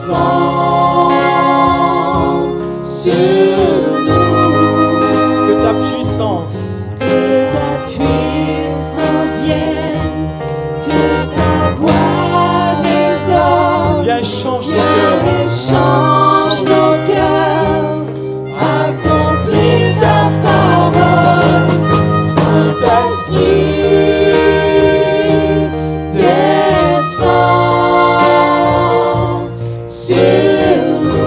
descends sur nous. Que ta puissance vienne, que ta voix résonne. viens et change nos Viens cœurs. et change nos cœurs, accomplis ta parole. Saint-Esprit, descends sur nous.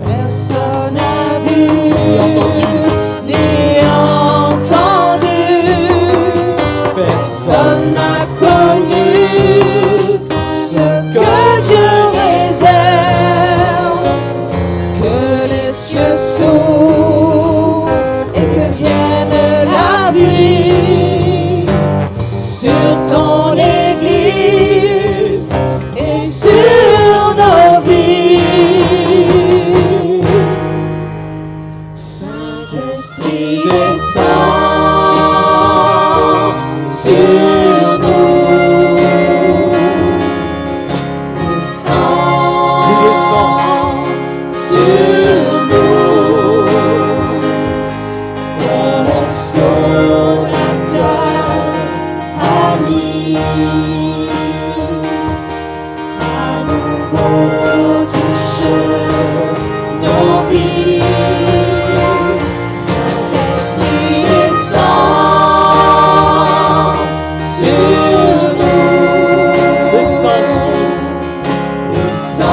Personne n'a vu ni entendu, personne n'a connu ce que Dieu réserve. Que les cieux s'ouvrent et que vienne la pluie sur ton Église et sur nos vies. Saint-Esprit, descends sur nous. Descends sur nous. Consolateur, ami, à nouveau touche nos vies. Saint-Esprit, descends sur nous. descends sur nous. Descends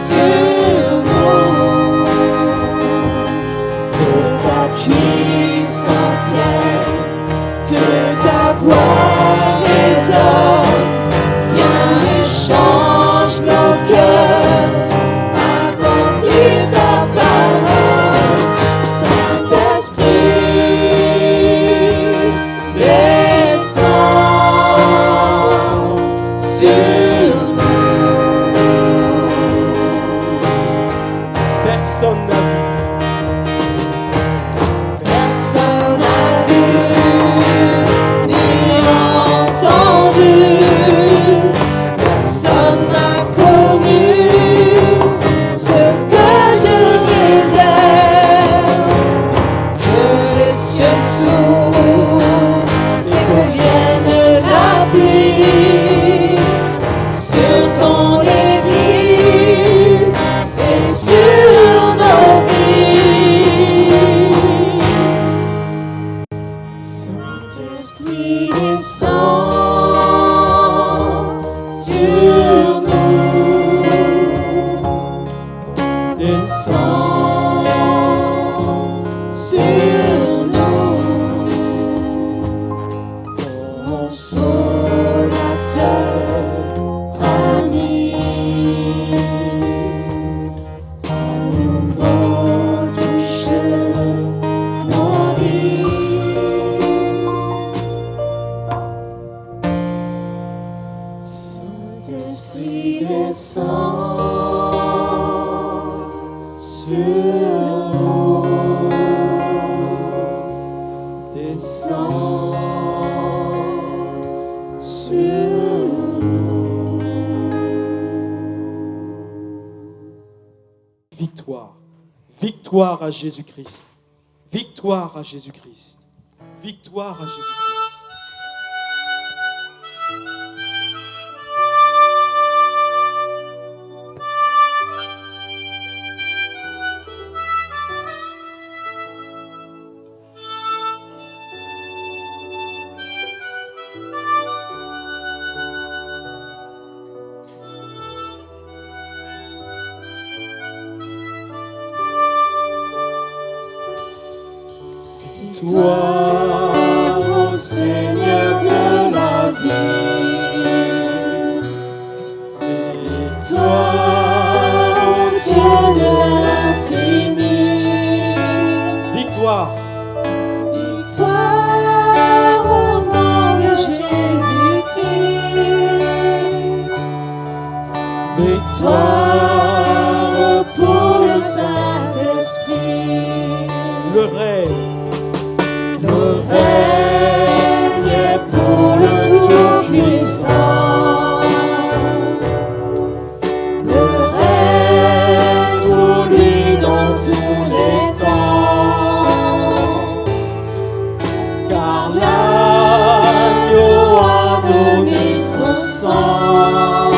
sur nous. Que ta puissance vienne, que ta voix résonne. Viens et change nos cœurs, accomplis ta parole. Saint-Esprit, descends sur nous. Personne n'a vu. Personne n'a vu ni entendu, personne n'a connu ce que Dieu réserve. Que les cieux s'ouvrent et que vienne la pluie sur ton Église et sur nos vies. Saint-Esprit, descends sur nous. Descends sur nous. Consolateur, ami, à nouveau touche nos vies. Saint-Esprit, descends sur nous. Descends sur nous. Victoire. Victoire à Jésus-Christ. Victoire à Jésus-Christ. Victoire à Jésus-Christ. Toi, ô Seigneur de la vie, et toi, ô Dieu de l'infini, Victoire. victoire au nom de Jésus-Christ, victoire pour le Saint-Esprit. Le règne. Le règne pour le Tout-Puissant. Le règne pour lui dans tous les temps. Car l'agneau a donné son sang,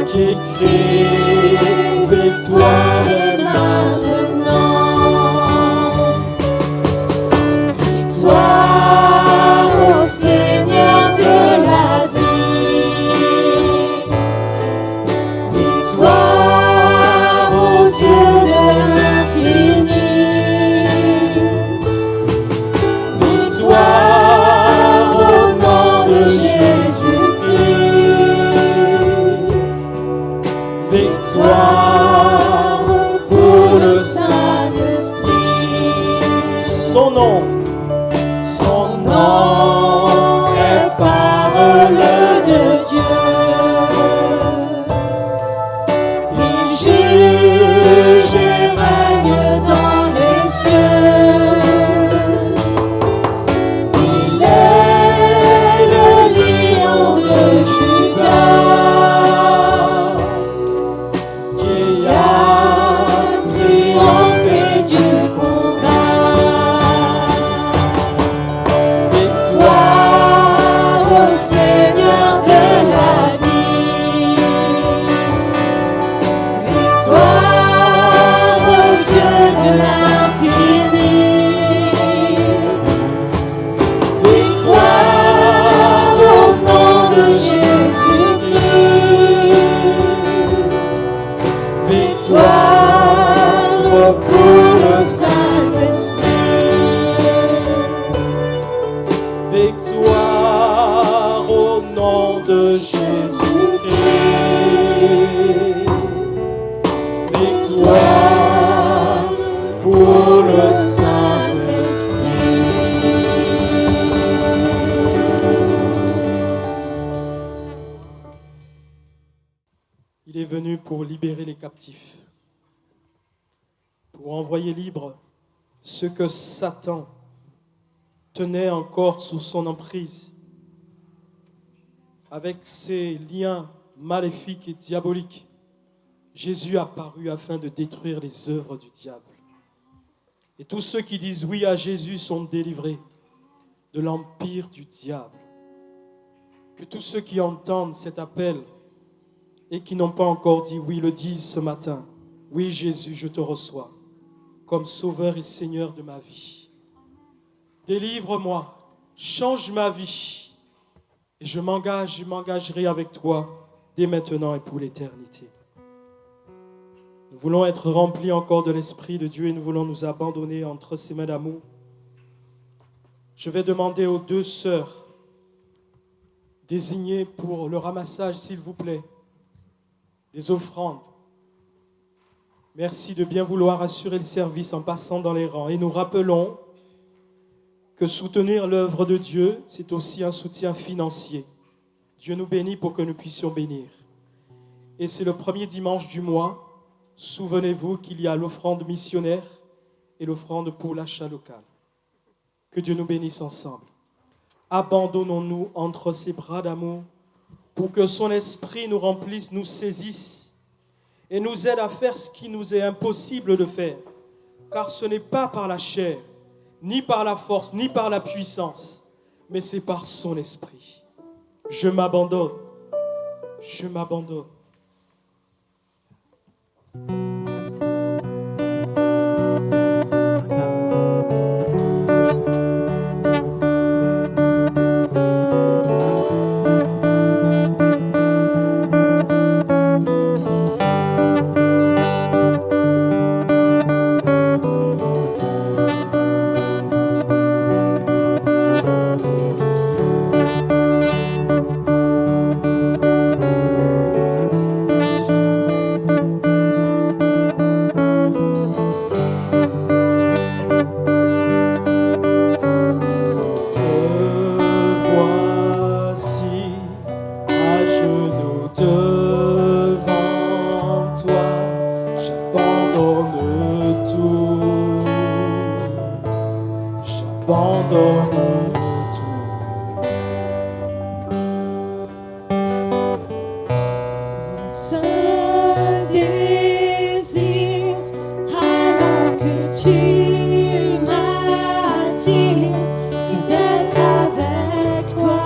qui crie victoire et maintenant. Victoire au Seigneur de la vie. Victoire au Dieu de l'infini. Victoire au nom de Jésus-Christ. Victoire pour le Saint-Esprit. Son nom, Son nom est parole de Dieu. Il juge et règne dans les cieux. Il est le lion de Judas qui a triomphé du combat. Victoire au Seigneur de la vie. Victoire au Dieu de l'infini. Victoire au nom de Jésus-Christ. Victoire pour le Saint-Esprit. victoire au nom de Jésus-Christ. Victoire pour le Saint-Esprit. Il est venu pour libérer les captifs, pour envoyer libres ceux que Satan tenait encore sous son emprise, avec ses liens maléfiques et diaboliques. Jésus apparut afin de détruire les œuvres du diable. Et tous ceux qui disent oui à Jésus sont délivrés de l'empire du diable. Que tous ceux qui entendent cet appel et qui n'ont pas encore dit oui le disent ce matin. Oui Jésus, je te reçois comme Sauveur et Seigneur de ma vie. Délivre-moi, change ma vie et je m'engagerai avec toi dès maintenant et pour l'éternité. Nous voulons être remplis encore de l'Esprit de Dieu et nous voulons nous abandonner entre ses mains d'amour. Je vais demander aux deux sœurs désignées pour le ramassage, s'il vous plaît, des offrandes. Merci de bien vouloir assurer le service en passant dans les rangs. Et nous rappelons que soutenir l'œuvre de Dieu, c'est aussi un soutien financier. Dieu nous bénit pour que nous puissions bénir. Et c'est le premier dimanche du mois. Souvenez-vous qu'il y a l'offrande missionnaire et l'offrande pour l'achat local. Que Dieu nous bénisse ensemble. Abandonnons-nous entre ses bras d'amour pour que son esprit nous remplisse, nous saisisse et nous aide à faire ce qui nous est impossible de faire. Car ce n'est pas par la chair, ni par la force, ni par la puissance, mais c'est par son esprit. Je m'abandonne. Je m'abandonne. m'abandonne tout. Seul désir avant que tu m'attires, c'est d'être avec toi,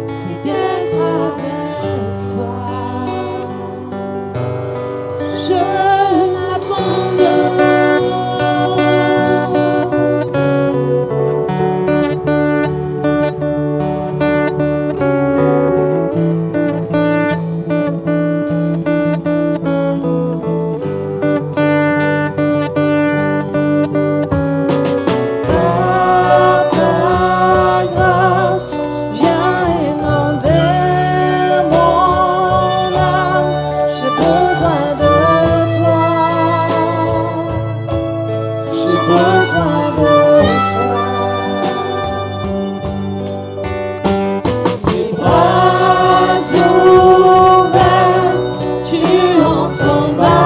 c'est d'être avec toi. Je m'abandonne. Par ta grâce, viens inonder mon âme. J'ai besoin de toi. J'ai besoin de toi. Mes bras ouverts, tu entends ma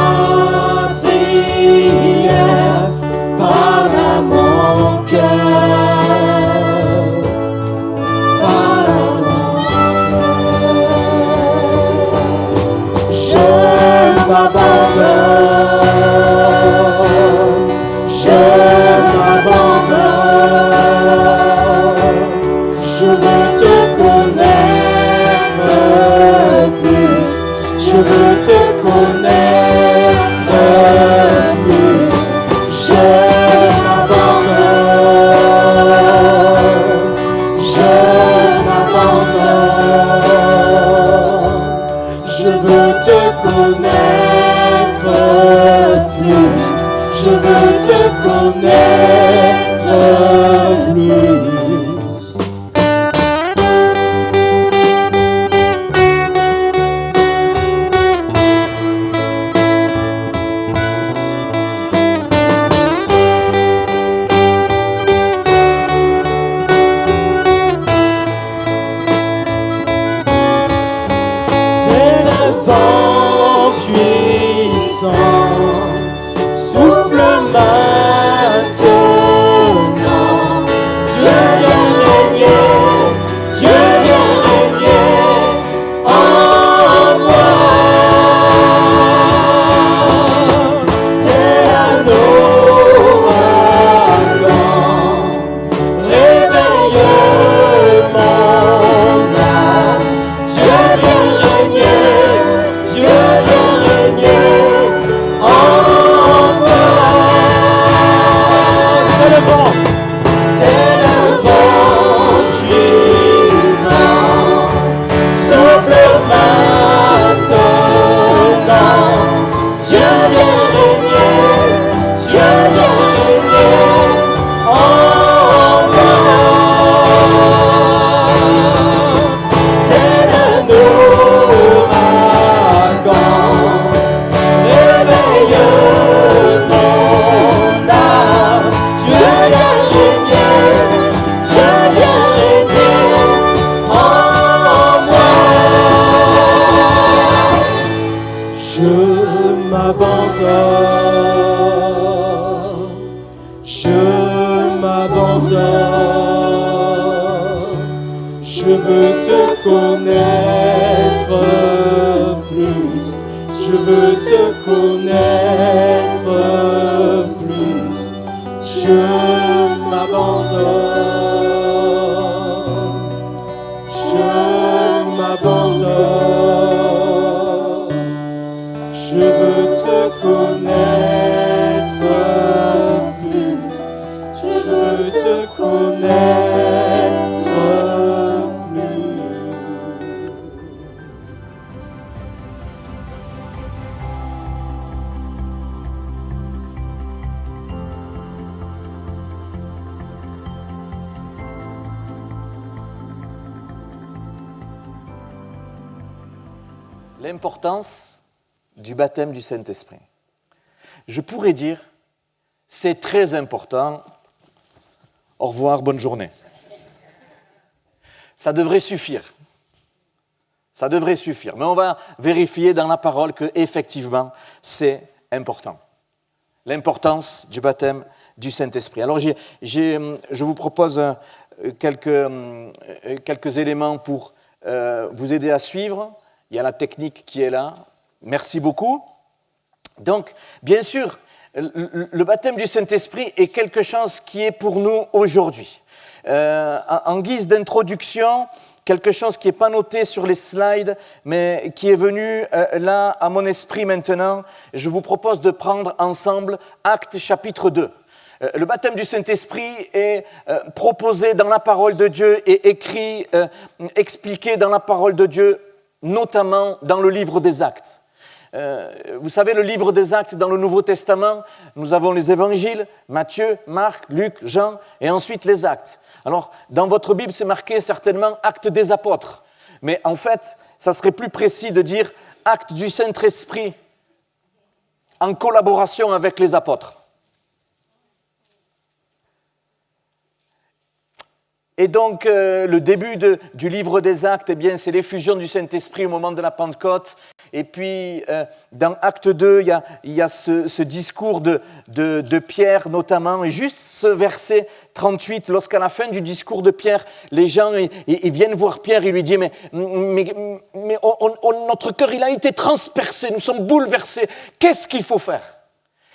prière. Parle à mon cœur, parle à mon cœur. Je m'abandonne, je m'abandonne. Je veux te connaître plus, je veux te connaître plus. Je m'abandonne, je m'abandonne. Je veux te connaître plus, je veux te connaître plus. T'es le vent puissant, souffle maintenant. Dieu vient régner, Dieu vient régner en moi. T'es un ouragan, réveille mon âme. Dieu vient régner, Dieu vient régner en moi. C'est le vent, t'es le vent puissant, souffle maintenant. Dieu vient régner, Dieu vient régner en moi. T'es un ouragan, réveille mon âme. Dieu vient régner, Dieu vient régner en moi. Je m'abandonne, je m'abandonne. Je veux te connaître plus, je veux te connaître plus. Je m'abandonne, je m'abandonne. Je veux te connaître plus, je veux te connaître plus. L'importance du baptême du Saint-Esprit. Je pourrais dire, c'est très important. Au revoir, bonne journée. Ça devrait suffire. Ça devrait suffire. Mais on va vérifier dans la parole que effectivement, c'est important. L'importance du baptême du Saint-Esprit. Alors je vous propose quelques éléments pour vous aider à suivre. Il y a la technique qui est là. Merci beaucoup. Donc, bien sûr, le baptême du Saint-Esprit est quelque chose qui est pour nous aujourd'hui. En guise d'introduction, quelque chose qui n'est pas noté sur les slides, mais qui est venu là à mon esprit maintenant, je vous propose de prendre ensemble Actes chapitre 2. Le baptême du Saint-Esprit est proposé dans la parole de Dieu et écrit, expliqué dans la parole de Dieu, notamment dans le livre des Actes. Vous savez, le livre des Actes dans le Nouveau Testament, nous avons les évangiles, Matthieu, Marc, Luc, Jean, et ensuite les Actes. Alors, dans votre Bible, c'est marqué certainement Actes des apôtres. Mais en fait, ça serait plus précis de dire Actes du Saint-Esprit en collaboration avec les apôtres. Et donc, le début du livre des Actes, eh bien, c'est l'effusion du Saint-Esprit au moment de la Pentecôte. Et puis, dans Acte 2, il y a ce discours de Pierre notamment. Et juste ce verset 38, lorsqu'à la fin du discours de Pierre, les gens ils viennent voir Pierre, ils lui disent « Mais notre cœur, il a été transpercé, nous sommes bouleversés. Qu'est-ce qu'il faut faire ?»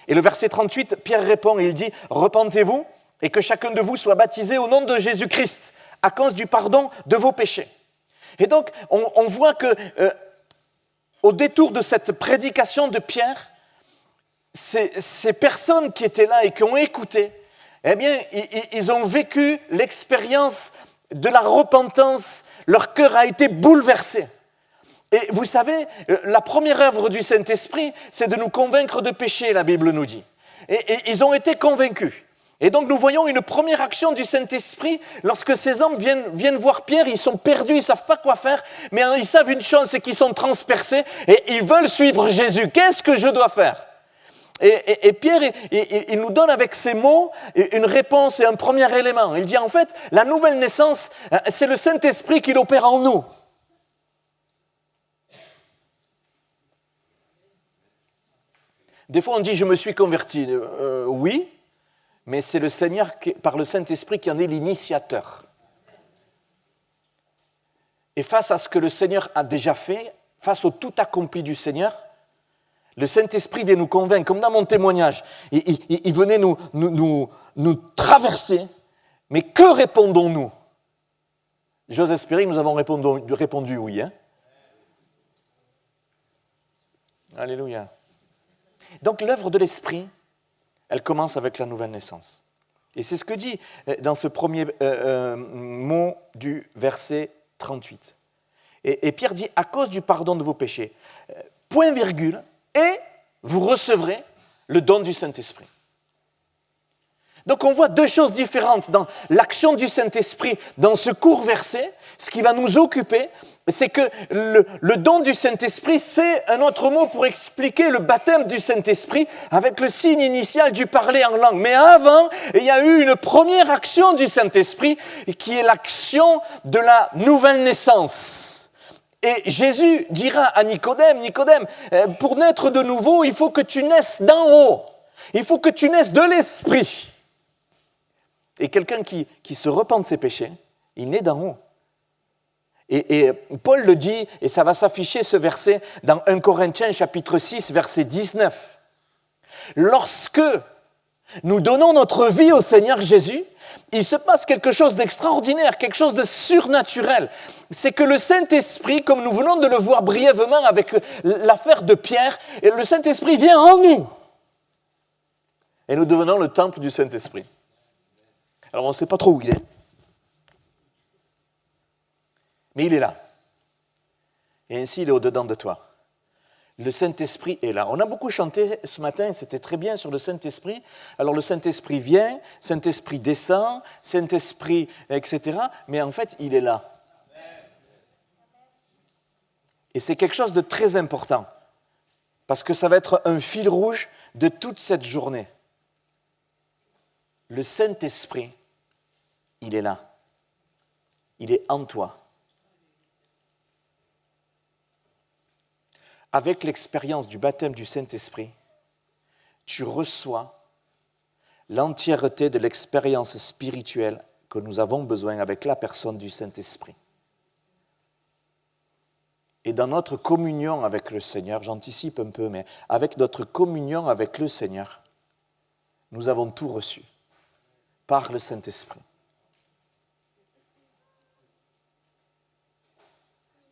Et le verset 38, Pierre répond et il dit « Repentez-vous et que chacun de vous soit baptisé au nom de Jésus-Christ à cause du pardon de vos péchés. » Et donc, on voit que au détour de cette prédication de Pierre, ces personnes qui étaient là et qui ont écouté, eh bien, ils ont vécu l'expérience de la repentance. Leur cœur a été bouleversé. Et vous savez, la première œuvre du Saint-Esprit, c'est de nous convaincre de péché, la Bible nous dit. Et ils ont été convaincus. Et donc nous voyons une première action du Saint-Esprit lorsque ces hommes viennent voir Pierre, ils sont perdus, ils ne savent pas quoi faire, mais ils savent une chose, c'est qu'ils sont transpercés et ils veulent suivre Jésus. Qu'est-ce que je dois faire ? Et Pierre, il nous donne avec ces mots une réponse et un premier élément. Il dit en fait, la nouvelle naissance, c'est le Saint-Esprit qui l'opère en nous. Des fois on dit je me suis converti. Oui. Mais c'est le Seigneur, par le Saint-Esprit, qui en est l'initiateur. Et face à ce que le Seigneur a déjà fait, face au tout accompli du Seigneur, le Saint-Esprit vient nous convaincre, comme dans mon témoignage. Il venait nous traverser, mais que répondons-nous ? J'ose espérer que nous avons répondu oui. Hein ? Alléluia. Donc l'œuvre de l'Esprit, elle commence avec la nouvelle naissance. Et c'est ce que dit dans ce premier mot du verset 38. Et Pierre dit, à cause du pardon de vos péchés, point virgule, et vous recevrez le don du Saint-Esprit. Donc on voit deux choses différentes dans l'action du Saint-Esprit, dans ce court verset. Ce qui va nous occuper, c'est que le don du Saint-Esprit, c'est un autre mot pour expliquer le baptême du Saint-Esprit avec le signe initial du parler en langue. Mais avant, il y a eu une première action du Saint-Esprit qui est l'action de la nouvelle naissance. Et Jésus dira à Nicodème, pour naître de nouveau, il faut que tu naisses d'en haut. Il faut que tu naisses de l'Esprit. Et quelqu'un qui se repent de ses péchés, il naît d'en haut. Et Paul le dit, et ça va s'afficher ce verset dans 1 Corinthiens chapitre 6, verset 19. Lorsque nous donnons notre vie au Seigneur Jésus, il se passe quelque chose d'extraordinaire, quelque chose de surnaturel. C'est que le Saint-Esprit, comme nous venons de le voir brièvement avec l'affaire de Pierre, le Saint-Esprit vient en nous. Et nous devenons le temple du Saint-Esprit. Alors on ne sait pas trop où il est. Mais il est là. Et ainsi, il est au-dedans de toi. Le Saint-Esprit est là. On a beaucoup chanté ce matin, c'était très bien sur le Saint-Esprit. Alors le Saint-Esprit vient, Saint-Esprit descend, Saint-Esprit, etc. Mais en fait, il est là. Et c'est quelque chose de très important. Parce que ça va être un fil rouge de toute cette journée. Le Saint-Esprit, il est là. Il est en toi. Avec l'expérience du baptême du Saint-Esprit, tu reçois l'entièreté de l'expérience spirituelle que nous avons besoin avec la personne du Saint-Esprit. Et dans notre communion avec le Seigneur, j'anticipe un peu, mais avec notre communion avec le Seigneur, nous avons tout reçu par le Saint-Esprit.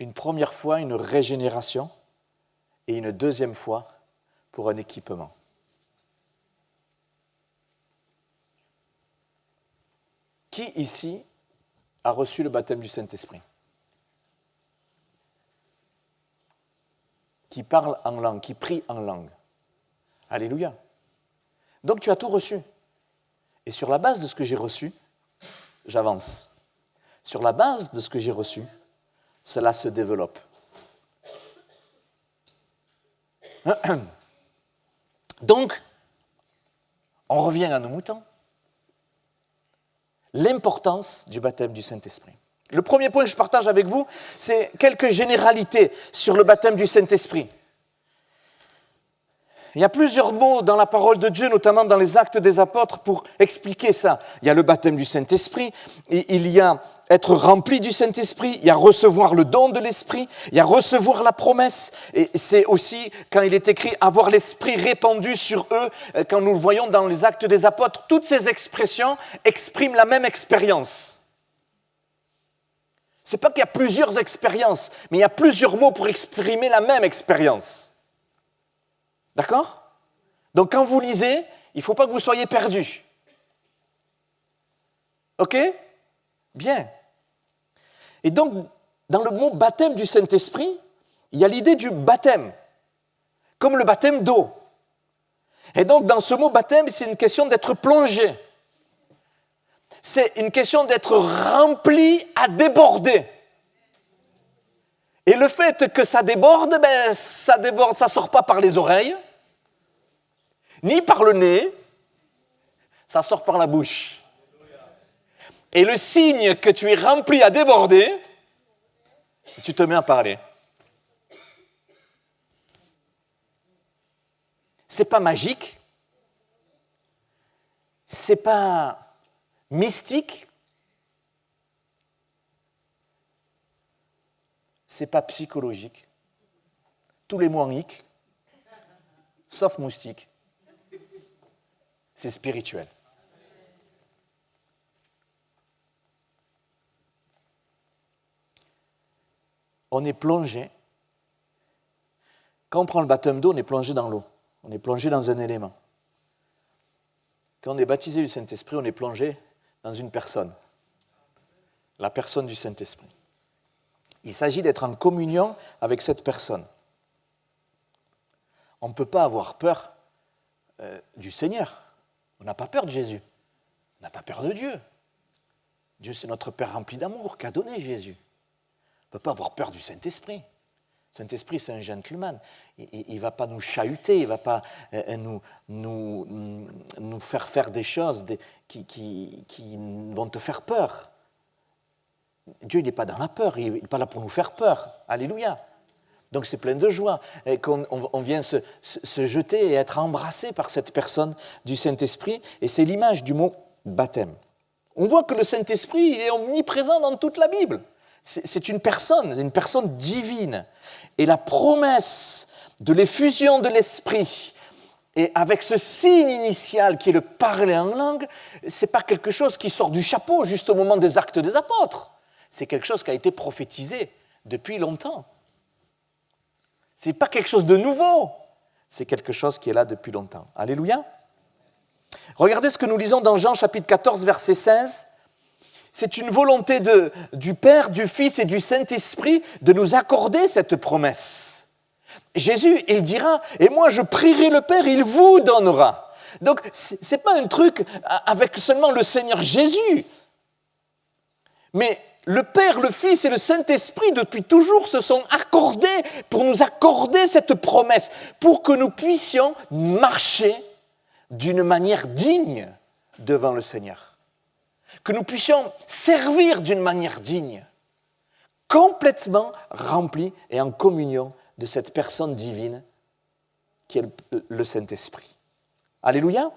Une première fois, une régénération, et une deuxième fois, pour un équipement. Qui ici a reçu le baptême du Saint-Esprit? Qui parle en langue, qui prie en langue. Alléluia. Donc tu as tout reçu. Et sur la base de ce que j'ai reçu, j'avance. Sur la base de ce que j'ai reçu, cela se développe. Donc, on revient à nos moutons. L'importance du baptême du Saint-Esprit. Le premier point que je partage avec vous, c'est quelques généralités sur le baptême du Saint-Esprit. Il y a plusieurs mots dans la parole de Dieu, notamment dans les Actes des Apôtres, pour expliquer ça. Il y a le baptême du Saint-Esprit, il y a être rempli du Saint-Esprit, il y a recevoir le don de l'Esprit, il y a recevoir la promesse. Et c'est aussi, quand il est écrit, avoir l'Esprit répandu sur eux, quand nous le voyons dans les Actes des Apôtres, toutes ces expressions expriment la même expérience. Ce n'est pas qu'il y a plusieurs expériences, mais il y a plusieurs mots pour exprimer la même expérience. D'accord? Donc quand vous lisez, il ne faut pas que vous soyez perdus. Ok? Bien. Et donc, dans le mot baptême du Saint-Esprit, il y a l'idée du baptême, comme le baptême d'eau. Et donc, dans ce mot baptême, c'est une question d'être plongé. C'est une question d'être rempli à déborder. Et le fait que ça déborde, ça ne sort pas par les oreilles, ni par le nez, ça sort par la bouche. Et le signe que tu es rempli à déborder, tu te mets à parler. C'est pas magique, c'est pas mystique, c'est pas psychologique. Tous les mots en hic, sauf moustique. C'est spirituel. On est plongé. Quand on prend le baptême d'eau, on est plongé dans l'eau. On est plongé dans un élément. Quand on est baptisé du Saint-Esprit, on est plongé dans une personne. La personne du Saint-Esprit. Il s'agit d'être en communion avec cette personne. On ne peut pas avoir peur du Seigneur. On n'a pas peur de Jésus. On n'a pas peur de Dieu. Dieu, c'est notre Père rempli d'amour qu'a donné Jésus. On ne peut pas avoir peur du Saint-Esprit. Le Saint-Esprit, c'est un gentleman. Il ne va pas nous chahuter, il ne va pas nous faire des choses qui vont te faire peur. Dieu, il n'est pas dans la peur, il n'est pas là pour nous faire peur. Alléluia. Donc c'est plein de joie et qu'on vient se jeter et être embrassé par cette personne du Saint-Esprit. Et c'est l'image du mot baptême. On voit que le Saint-Esprit il est omniprésent dans toute la Bible. C'est une personne divine. Et la promesse de l'effusion de l'Esprit, et avec ce signe initial qui est le parler en langue, ce n'est pas quelque chose qui sort du chapeau juste au moment des Actes des Apôtres. C'est quelque chose qui a été prophétisé depuis longtemps. Ce n'est pas quelque chose de nouveau, c'est quelque chose qui est là depuis longtemps. Alléluia. Regardez ce que nous lisons dans Jean chapitre 14, verset 16. C'est une volonté du Père, du Fils et du Saint-Esprit de nous accorder cette promesse. Jésus, il dira, et moi je prierai le Père, il vous donnera. Donc, ce n'est pas un truc avec seulement le Seigneur Jésus, mais le Père, le Fils et le Saint-Esprit, depuis toujours, se sont accordés pour nous accorder cette promesse, pour que nous puissions marcher d'une manière digne devant le Seigneur. Que nous puissions servir d'une manière digne, complètement remplis et en communion de cette personne divine qui est le Saint-Esprit. Alléluia.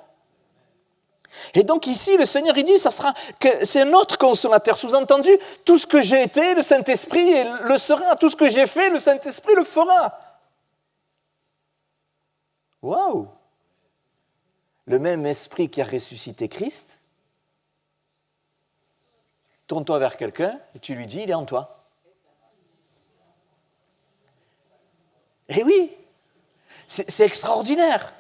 Et donc ici, le Seigneur, il dit, c'est un autre consolateur. Sous-entendu, tout ce que j'ai été, le Saint-Esprit le sera. Tout ce que j'ai fait, le Saint-Esprit le fera. Waouh! Le même esprit qui a ressuscité Christ, tourne-toi vers quelqu'un et tu lui dis, il est en toi. Eh oui, c'est extraordinaire.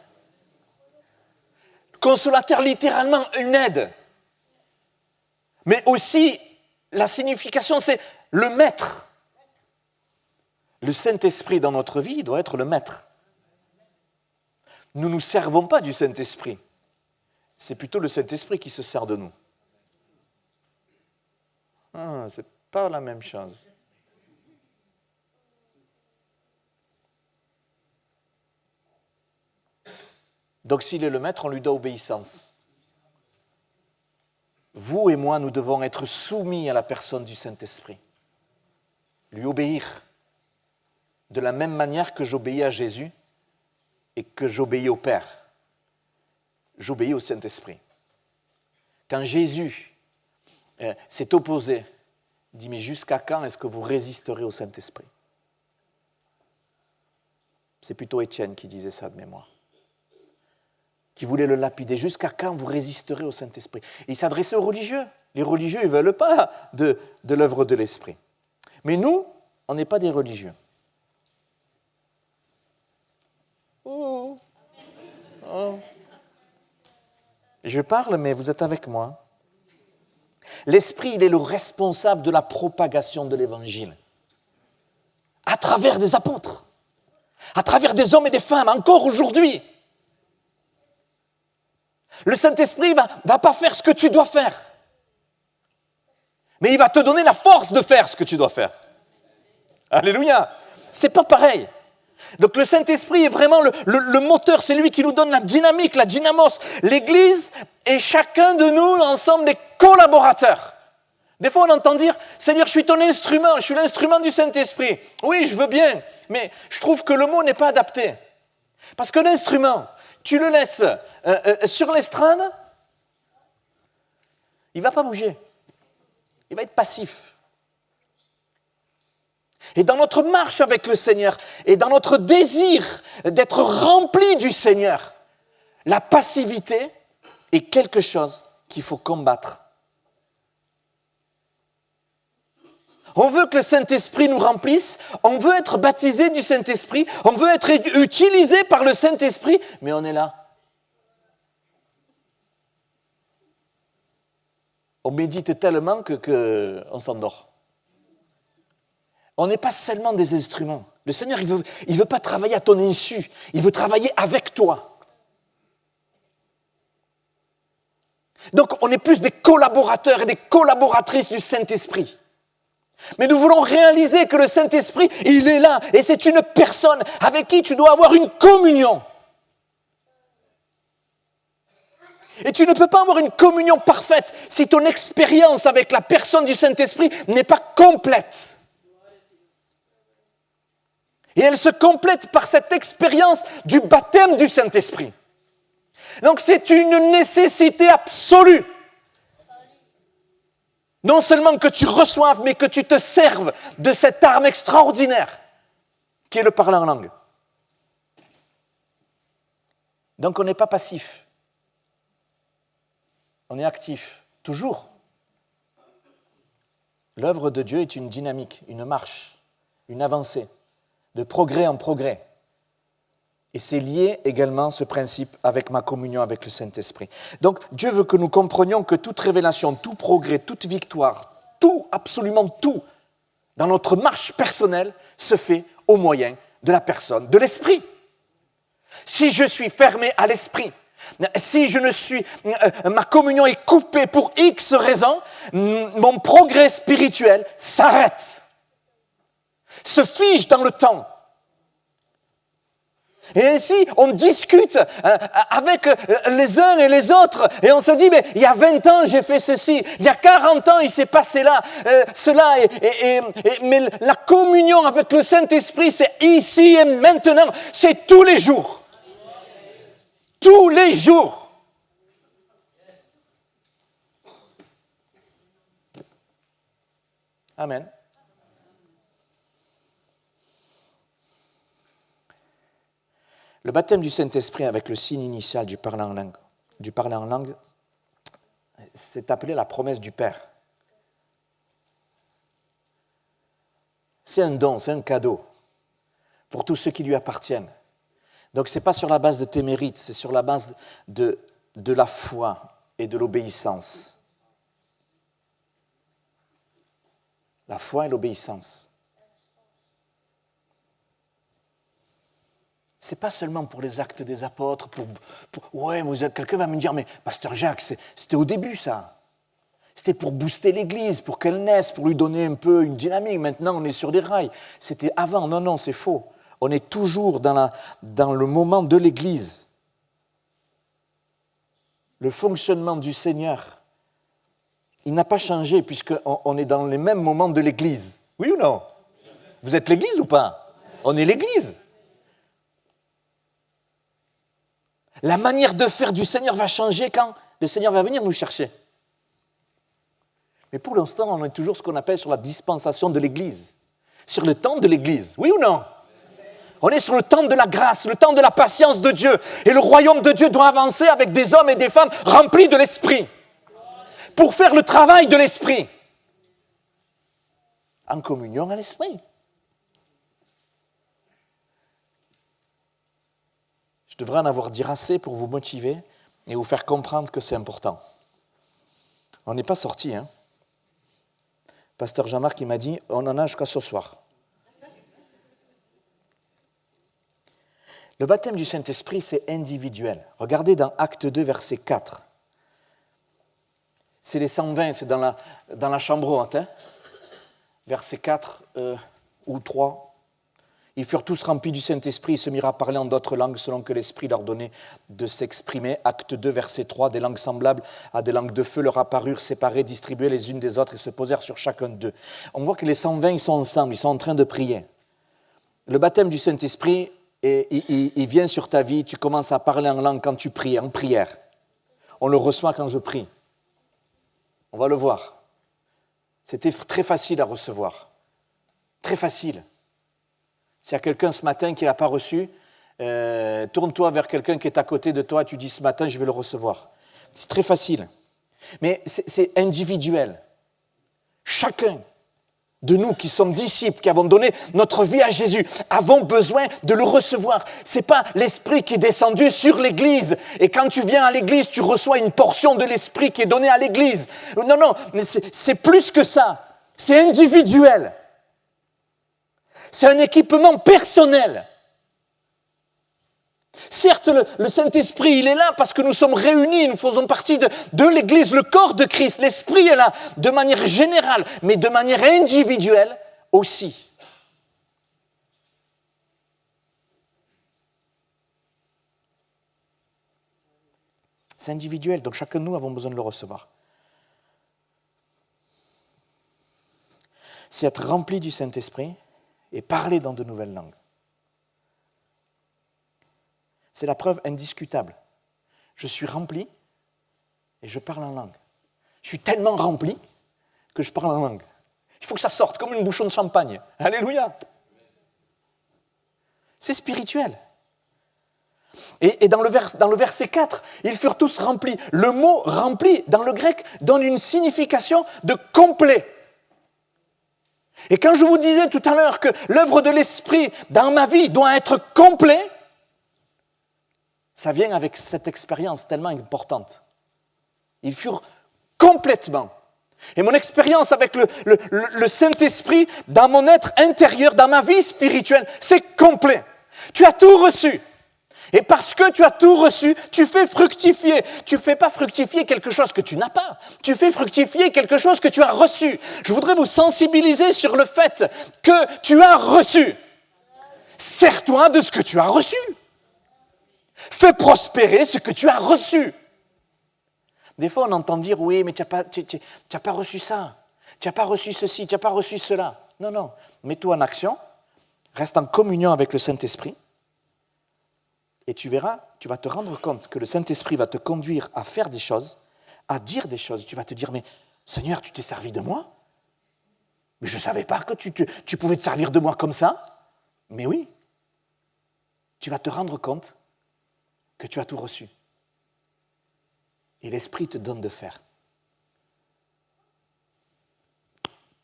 Consolateur, littéralement, une aide. Mais aussi, la signification, c'est le maître. Le Saint-Esprit dans notre vie doit être le maître. Nous ne nous servons pas du Saint-Esprit. C'est plutôt le Saint-Esprit qui se sert de nous. C'est pas la même chose. Donc s'il est le maître, on lui doit obéissance. Vous et moi, nous devons être soumis à la personne du Saint-Esprit. Lui obéir. De la même manière que j'obéis à Jésus et que j'obéis au Père. J'obéis au Saint-Esprit. Quand Jésus s'est opposé, il dit, mais jusqu'à quand est-ce que vous résisterez au Saint-Esprit? C'est plutôt Étienne qui disait ça de mémoire. Qui voulait le lapider. Jusqu'à quand vous résisterez au Saint-Esprit? Il s'adressait aux religieux. Les religieux, ils ne veulent pas de l'œuvre de l'Esprit. Mais nous, on n'est pas des religieux. Oh. Je parle, mais vous êtes avec moi. L'Esprit, il est le responsable de la propagation de l'Évangile. À travers des apôtres. À travers des hommes et des femmes, encore aujourd'hui. Le Saint-Esprit va pas faire ce que tu dois faire. Mais il va te donner la force de faire ce que tu dois faire. Alléluia. C'est pas pareil. Donc le Saint-Esprit est vraiment le moteur, c'est lui qui nous donne la dynamique, la dynamos. L'Église et chacun de nous, l'ensemble des collaborateurs. Des fois on entend dire, Seigneur, je suis ton instrument, je suis l'instrument du Saint-Esprit. Oui, je veux bien, mais je trouve que le mot n'est pas adapté. Parce que l'instrument, tu le laisses sur l'estrade, il ne va pas bouger. Il va être passif. Et dans notre marche avec le Seigneur, et dans notre désir d'être rempli du Seigneur, la passivité est quelque chose qu'il faut combattre. On veut que le Saint-Esprit nous remplisse, on veut être baptisé du Saint-Esprit, on veut être utilisé par le Saint-Esprit, mais on est là. On médite tellement qu'on s'endort. On n'est pas seulement des instruments. Le Seigneur, il veut pas travailler à ton insu, il veut travailler avec toi. Donc, on est plus des collaborateurs et des collaboratrices du Saint-Esprit. Mais nous voulons réaliser que le Saint-Esprit, il est là, et c'est une personne avec qui tu dois avoir une communion. Et tu ne peux pas avoir une communion parfaite si ton expérience avec la personne du Saint-Esprit n'est pas complète. Et elle se complète par cette expérience du baptême du Saint-Esprit. Donc c'est une nécessité absolue. Non seulement que tu reçoives, mais que tu te serves de cette arme extraordinaire qui est le parler en langue. Donc on n'est pas passif. On est actif, toujours. L'œuvre de Dieu est une dynamique, une marche, une avancée. De progrès en progrès. Et c'est lié également, ce principe, avec ma communion avec le Saint-Esprit. Donc, Dieu veut que nous comprenions que toute révélation, tout progrès, toute victoire, tout, absolument tout, dans notre marche personnelle, se fait au moyen de la personne, de l'Esprit. Si je suis fermé à l'Esprit, si ma communion est coupée pour X raisons, mon progrès spirituel s'arrête. Se fige dans le temps. Et ainsi, on discute avec les uns et les autres, et on se dit, mais il y a 20 ans, j'ai fait ceci, il y a 40 ans, il s'est passé là, cela, mais la communion avec le Saint-Esprit, c'est ici et maintenant, c'est tous les jours. Tous les jours. Amen. Le baptême du Saint-Esprit avec le signe initial du parler en langue, c'est appelé la promesse du Père. C'est un don, c'est un cadeau pour tous ceux qui lui appartiennent. Donc ce n'est pas sur la base de tes mérites, c'est sur la base de la foi et de l'obéissance. La foi et l'obéissance. Ce n'est pas seulement pour les actes des apôtres, ouais, quelqu'un va me dire, mais Pasteur Jacques, c'était au début ça. C'était pour booster l'Église, pour qu'elle naisse, pour lui donner un peu une dynamique. Maintenant, on est sur des rails. C'était avant. Non, c'est faux. On est toujours dans le moment de l'Église. Le fonctionnement du Seigneur, il n'a pas changé puisqu'on est dans les mêmes moments de l'Église. Oui ou non? Vous êtes l'Église ou pas? On est l'Église. La manière de faire du Seigneur va changer quand le Seigneur va venir nous chercher. Mais pour l'instant, on est toujours ce qu'on appelle sur la dispensation de l'Église. Sur le temps de l'Église. Oui ou non? On est sur le temps de la grâce, le temps de la patience de Dieu. Et le royaume de Dieu doit avancer avec des hommes et des femmes remplis de l'Esprit. Pour faire le travail de l'Esprit. En communion à l'Esprit. Je devrais en avoir dit assez pour vous motiver et vous faire comprendre que c'est important. On n'est pas sortis, hein. Pasteur Jean-Marc, il m'a dit, on en a jusqu'à ce soir. Le baptême du Saint-Esprit, c'est individuel. Regardez dans Acte 2, verset 4. C'est les 120, c'est dans la chambre haute. Hein. Verset 4 ou 3. Ils furent tous remplis du Saint-Esprit, ils se mirent à parler en d'autres langues selon que l'Esprit leur donnait de s'exprimer. Acte 2, verset 3, des langues semblables à des langues de feu leur apparurent, séparées, distribuées les unes des autres et se posèrent sur chacun d'eux. On voit que les 120, ils sont ensemble, ils sont en train de prier. Le baptême du Saint-Esprit, il vient sur ta vie, tu commences à parler en langue quand tu pries, en prière. On le reçoit quand je prie. On va le voir. C'était très facile à recevoir. Très facile. S'il y a quelqu'un ce matin qui ne l'a pas reçu, tourne-toi vers quelqu'un qui est à côté de toi, tu dis ce matin, je vais le recevoir. C'est très facile. Mais c'est individuel. Chacun de nous qui sommes disciples, qui avons donné notre vie à Jésus, avons besoin de le recevoir. Ce n'est pas l'Esprit qui est descendu sur l'Église. Et quand tu viens à l'Église, tu reçois une portion de l'Esprit qui est donnée à l'Église. Non, mais c'est plus que ça. C'est individuel. C'est un équipement personnel. Certes, le Saint-Esprit, il est là parce que nous sommes réunis, nous faisons partie de l'Église, le corps de Christ. L'Esprit est là de manière générale, mais de manière individuelle aussi. C'est individuel, donc chacun de nous avons besoin de le recevoir. C'est être rempli du Saint-Esprit et parler dans de nouvelles langues. C'est la preuve indiscutable. Je suis rempli et je parle en langue. Je suis tellement rempli que je parle en langue. Il faut que ça sorte comme une bouchon de champagne. Alléluia. C'est spirituel. Et dans le verset 4, ils furent tous remplis. Le mot « rempli » dans le grec donne une signification de complet. Et quand je vous disais tout à l'heure que l'œuvre de l'Esprit dans ma vie doit être complet, ça vient avec cette expérience tellement importante. Ils furent complètement. Et mon expérience avec le Saint-Esprit dans mon être intérieur, dans ma vie spirituelle, c'est complet. Tu as tout reçu. Et parce que tu as tout reçu, tu fais fructifier. Tu ne fais pas fructifier quelque chose que tu n'as pas. Tu fais fructifier quelque chose que tu as reçu. Je voudrais vous sensibiliser sur le fait que tu as reçu. Sers-toi de ce que tu as reçu. Fais prospérer ce que tu as reçu. Des fois, on entend dire, oui, mais tu n'as pas reçu ça. Tu n'as pas reçu ceci, tu n'as pas reçu cela. Non. Mets-toi en action. Reste en communion avec le Saint-Esprit. Et tu verras, tu vas te rendre compte que le Saint-Esprit va te conduire à faire des choses, à dire des choses. Tu vas te dire, mais Seigneur, tu t'es servi de moi? Mais je ne savais pas que tu pouvais te servir de moi comme ça. Mais oui, tu vas te rendre compte que tu as tout reçu. Et l'Esprit te donne de faire.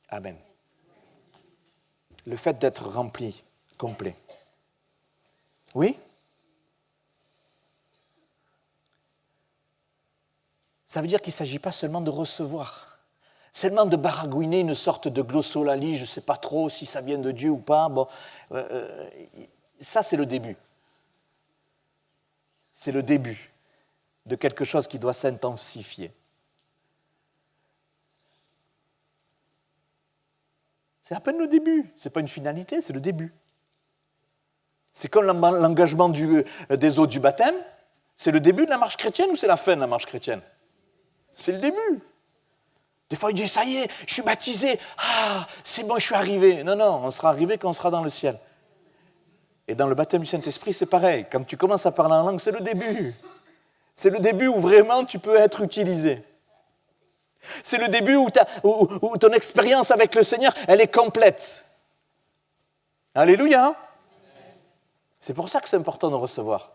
Amen. Le fait d'être rempli, complet. Oui? Ça veut dire qu'il ne s'agit pas seulement de recevoir, seulement de baragouiner une sorte de glossolalie, je ne sais pas trop si ça vient de Dieu ou pas. Bon, ça, c'est le début. C'est le début de quelque chose qui doit s'intensifier. C'est à peine le début, ce n'est pas une finalité, c'est le début. C'est comme l'engagement des eaux du baptême, c'est le début de la marche chrétienne ou c'est la fin de la marche chrétienne? C'est le début. Des fois, il dit, ça y est, je suis baptisé, c'est bon, je suis arrivé. Non, on sera arrivé quand on sera dans le ciel. Et dans le baptême du Saint-Esprit, c'est pareil. Quand tu commences à parler en langue, c'est le début. C'est le début où vraiment tu peux être utilisé. C'est le début où ton expérience avec le Seigneur, elle est complète. Alléluia. C'est pour ça que c'est important de recevoir.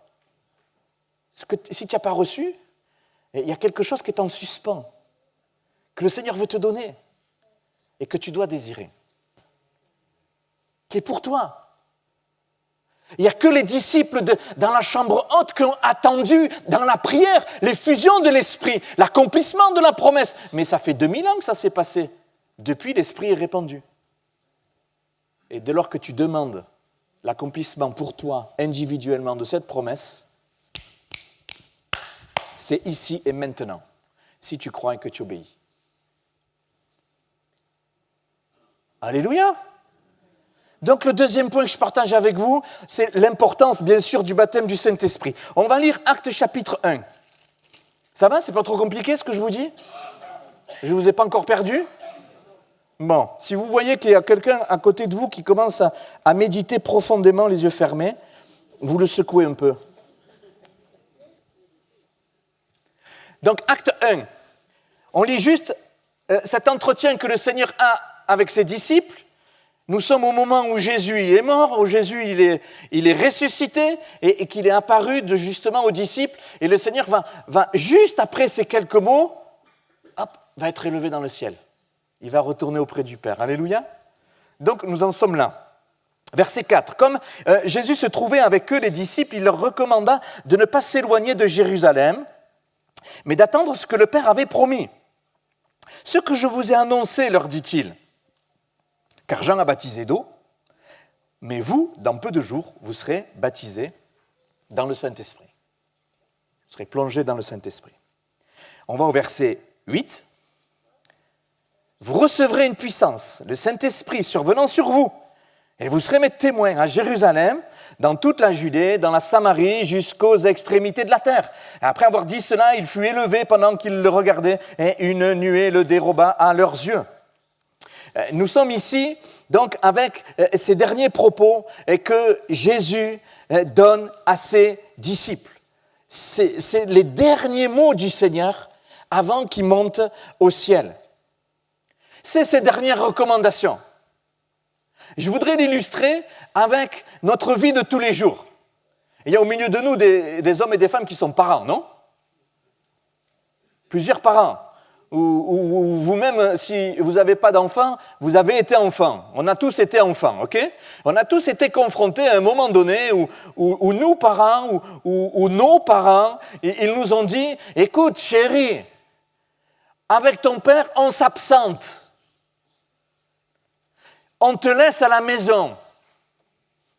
Parce que si tu n'as pas reçu, il y a quelque chose qui est en suspens, que le Seigneur veut te donner et que tu dois désirer, qui est pour toi. Il n'y a que les disciples dans la chambre haute qui ont attendu dans la prière l'effusion de l'Esprit, l'accomplissement de la promesse. Mais ça fait 2000 ans que ça s'est passé. Depuis, l'Esprit est répandu. Et dès lors que tu demandes l'accomplissement pour toi, individuellement, de cette promesse, c'est ici et maintenant, si tu crois et que tu obéis. Alléluia! Donc le deuxième point que je partage avec vous, c'est l'importance, bien sûr, du baptême du Saint-Esprit. On va lire Actes chapitre 1. Ça va? C'est pas trop compliqué ce que je vous dis? Je ne vous ai pas encore perdu? Bon, si vous voyez qu'il y a quelqu'un à côté de vous qui commence à méditer profondément, les yeux fermés, vous le secouez un peu. Donc Acte 1, on lit juste cet entretien que le Seigneur a avec ses disciples. Nous sommes au moment où Jésus est mort, où Jésus il est ressuscité et qu'il est apparu justement aux disciples. Et le Seigneur va juste après ces quelques mots, va être élevé dans le ciel. Il va retourner auprès du Père. Alléluia. Donc nous en sommes là. Verset 4. Comme Jésus se trouvait avec eux, les disciples, il leur recommanda de ne pas s'éloigner de Jérusalem, mais d'attendre ce que le Père avait promis. Ce que je vous ai annoncé, leur dit-il. Car Jean a baptisé d'eau, mais vous, dans peu de jours, vous serez baptisés dans le Saint-Esprit. Vous serez plongés dans le Saint-Esprit. On va au verset 8. Vous recevrez une puissance, le Saint-Esprit survenant sur vous, et vous serez mes témoins à Jérusalem, dans toute la Judée, dans la Samarie, jusqu'aux extrémités de la terre. Et après avoir dit cela, il fut élevé pendant qu'ils le regardaient, et une nuée le déroba à leurs yeux. Nous sommes ici, donc, avec ces derniers propos que Jésus donne à ses disciples. C'est les derniers mots du Seigneur avant qu'il monte au ciel. C'est ses dernières recommandations. Je voudrais l'illustrer avec notre vie de tous les jours. Il y a au milieu de nous des hommes et des femmes qui sont parents, non? Plusieurs parents. Ou vous-même, si vous n'avez pas d'enfants, vous avez été enfant. On a tous été enfants, ok? On a tous été confrontés à un moment donné où nos parents ou nos parents, ils nous ont dit, écoute chérie, avec ton père, on s'absente. On te laisse à la maison.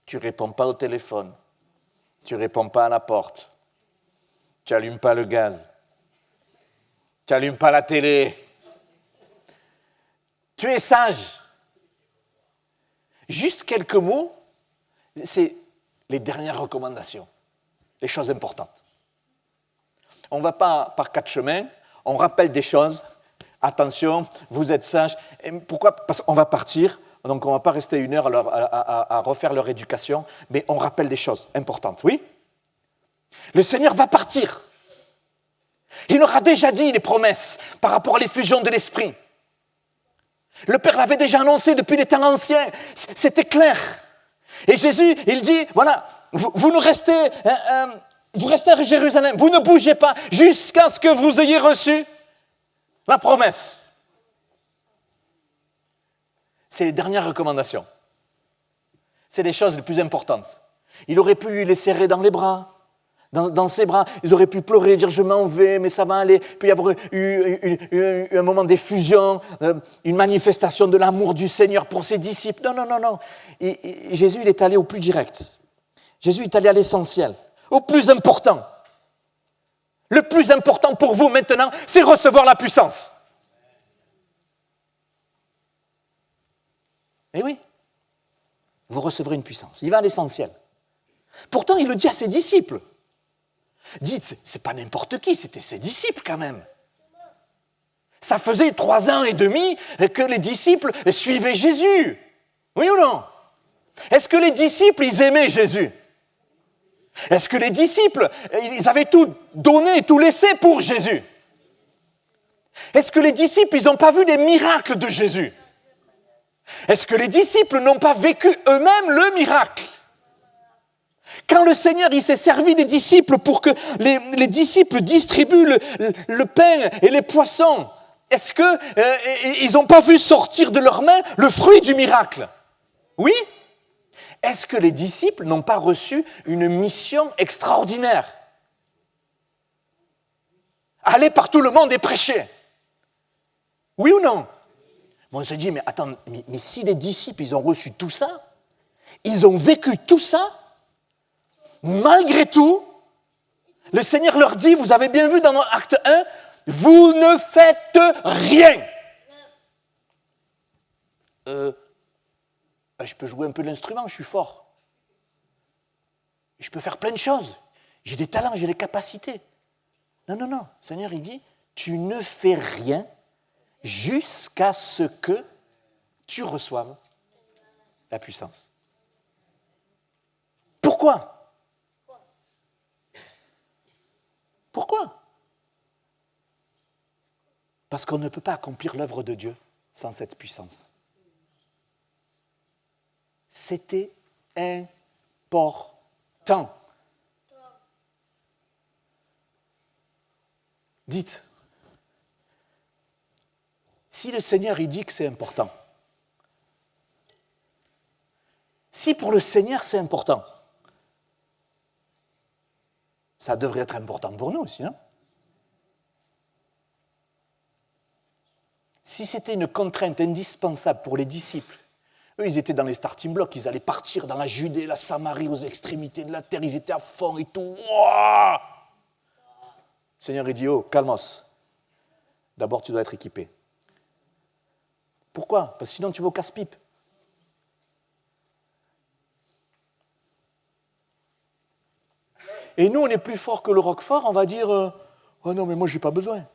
Tu ne réponds pas au téléphone. Tu ne réponds pas à la porte. Tu n'allumes pas le gaz. Tu n'allumes pas la télé. Tu es sage. Juste quelques mots, c'est les dernières recommandations, les choses importantes. On ne va pas par quatre chemins, on rappelle des choses. Attention, vous êtes sages. Et pourquoi? Parce qu'on va partir, donc on ne va pas rester une heure à refaire leur éducation, mais on rappelle des choses importantes, oui? Le Seigneur va partir. Il leur a déjà dit les promesses par rapport à l'effusion de l'Esprit. Le Père l'avait déjà annoncé depuis les temps anciens. C'était clair. Et Jésus, il dit, voilà, vous restez à Jérusalem, vous ne bougez pas jusqu'à ce que vous ayez reçu la promesse. C'est les dernières recommandations. C'est les choses les plus importantes. Il aurait pu les serrer dans les bras, dans ses bras. Ils auraient pu pleurer, dire je m'en vais, mais ça va aller. Il peut y avoir eu un moment d'effusion, une manifestation de l'amour du Seigneur pour ses disciples. Non. Et Jésus, il est allé au plus direct. Jésus est allé à l'essentiel, au plus important. Le plus important pour vous maintenant, c'est recevoir la puissance. Eh oui, vous recevrez une puissance. Il va à l'essentiel. Pourtant, il le dit à ses disciples. Dites, c'est pas n'importe qui, c'était ses disciples quand même. Ça faisait 3 ans et demi que les disciples suivaient Jésus. Oui ou non? Est-ce que les disciples, ils aimaient Jésus? Est-ce que les disciples, ils avaient tout donné, tout laissé pour Jésus? Est-ce que les disciples, ils n'ont pas vu les miracles de Jésus? Est-ce que les disciples n'ont pas vécu eux-mêmes le miracle? Quand le Seigneur il s'est servi des disciples pour que les disciples distribuent le pain et les poissons, est-ce qu'ils n'ont pas vu sortir de leurs mains le fruit du miracle? Oui? Est-ce que les disciples n'ont pas reçu une mission extraordinaire? Aller par tout le monde et prêcher. Oui ou non? On se dit, mais attends, mais si les disciples, ils ont reçu tout ça, ils ont vécu tout ça, malgré tout, le Seigneur leur dit, vous avez bien vu dans Acte 1, vous ne faites rien. Je peux jouer un peu de l'instrument, je suis fort. Je peux faire plein de choses. J'ai des talents, j'ai des capacités. Non. Le Seigneur, il dit, tu ne fais rien jusqu'à ce que tu reçoives la puissance. Pourquoi? Parce qu'on ne peut pas accomplir l'œuvre de Dieu sans cette puissance. C'était important. Dites, si le Seigneur il dit que c'est important, si pour le Seigneur c'est important, ça devrait être important pour nous aussi, non? Si c'était une contrainte indispensable pour les disciples, eux ils étaient dans les starting blocks, ils allaient partir dans la Judée, la Samarie, aux extrémités de la terre, ils étaient à fond et tout. Wouah! Le Seigneur il dit, oh, calmos, d'abord tu dois être équipé. Pourquoi? Parce que sinon tu vas au casse-pipe. Et nous, on est plus fort que le Roquefort, on va dire oh non, mais moi, je n'ai pas besoin.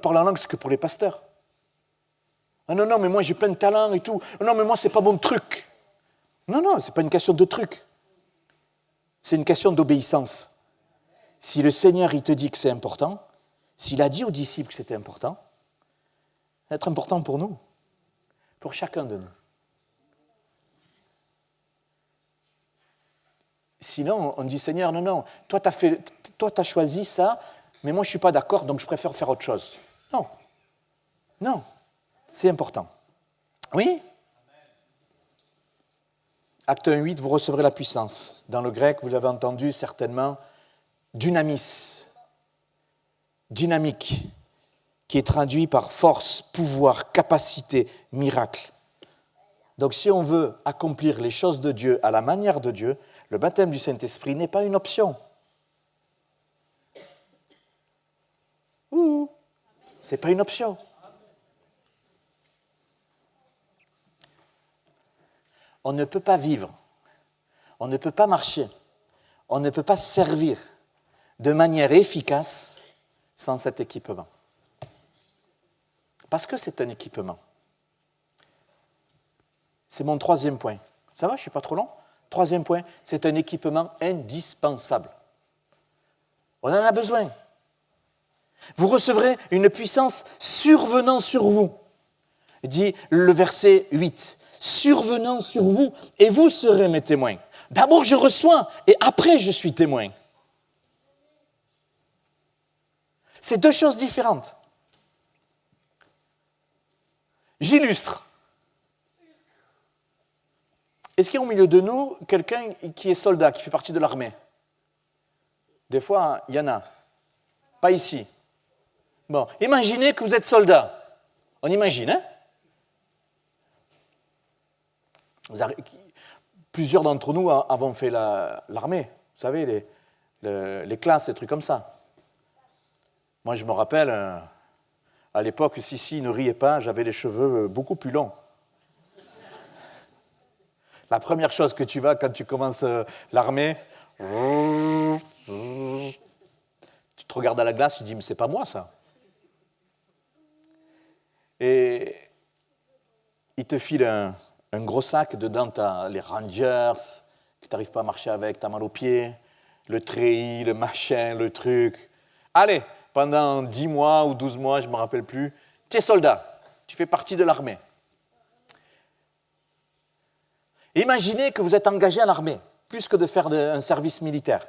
Parler en langue, c'est que pour les pasteurs. Ah non, mais moi, j'ai plein de talents et tout. Non, mais moi, ce n'est pas mon truc. Non, ce n'est pas une question de truc. C'est une question d'obéissance. Si le Seigneur, il te dit que c'est important, s'il a dit aux disciples que c'était important, ça va être important pour nous, pour chacun de nous. Sinon, on dit, Seigneur, non, toi, t'as choisi ça, mais moi, je ne suis pas d'accord, donc je préfère faire autre chose. Non, c'est important. Oui? Acte 1:8, vous recevrez la puissance. Dans le grec, vous avez entendu certainement dynamis, dynamique, qui est traduit par force, pouvoir, capacité, miracle. Donc si on veut accomplir les choses de Dieu à la manière de Dieu, le baptême du Saint-Esprit n'est pas une option. C'est pas une option. On ne peut pas vivre, on ne peut pas marcher, on ne peut pas servir de manière efficace sans cet équipement. Parce que c'est un équipement. C'est mon 3e point. Ça va, je ne suis pas trop long? 3e point, c'est un équipement indispensable. On en a besoin. Vous recevrez une puissance survenant sur vous. dit le verset 8. Survenant sur vous, et vous serez mes témoins. D'abord je reçois, et après je suis témoin. C'est deux choses différentes. J'illustre. Est-ce qu'il y a au milieu de nous quelqu'un qui est soldat, qui fait partie de l'armée? Des fois, il y en a. Pas ici. Bon, imaginez que vous êtes soldat. On imagine, hein? Plusieurs d'entre nous avons fait l'armée. Vous savez, les classes, des trucs comme ça. Moi, je me rappelle, à l'époque, si, ne riez pas, j'avais les cheveux beaucoup plus longs. La première chose que tu vas quand tu commences l'armée, tu te regardes à la glace, tu te dis, mais c'est pas moi ça. Et il te file un gros sac, dedans tu as les Rangers, que tu n'arrives pas à marcher avec, tu as mal aux pieds, le treillis, le machin, le truc. Allez, pendant 10 mois ou 12 mois, je ne me rappelle plus, tu es soldat, tu fais partie de l'armée. Imaginez que vous êtes engagé à l'armée, plus que de faire un service militaire.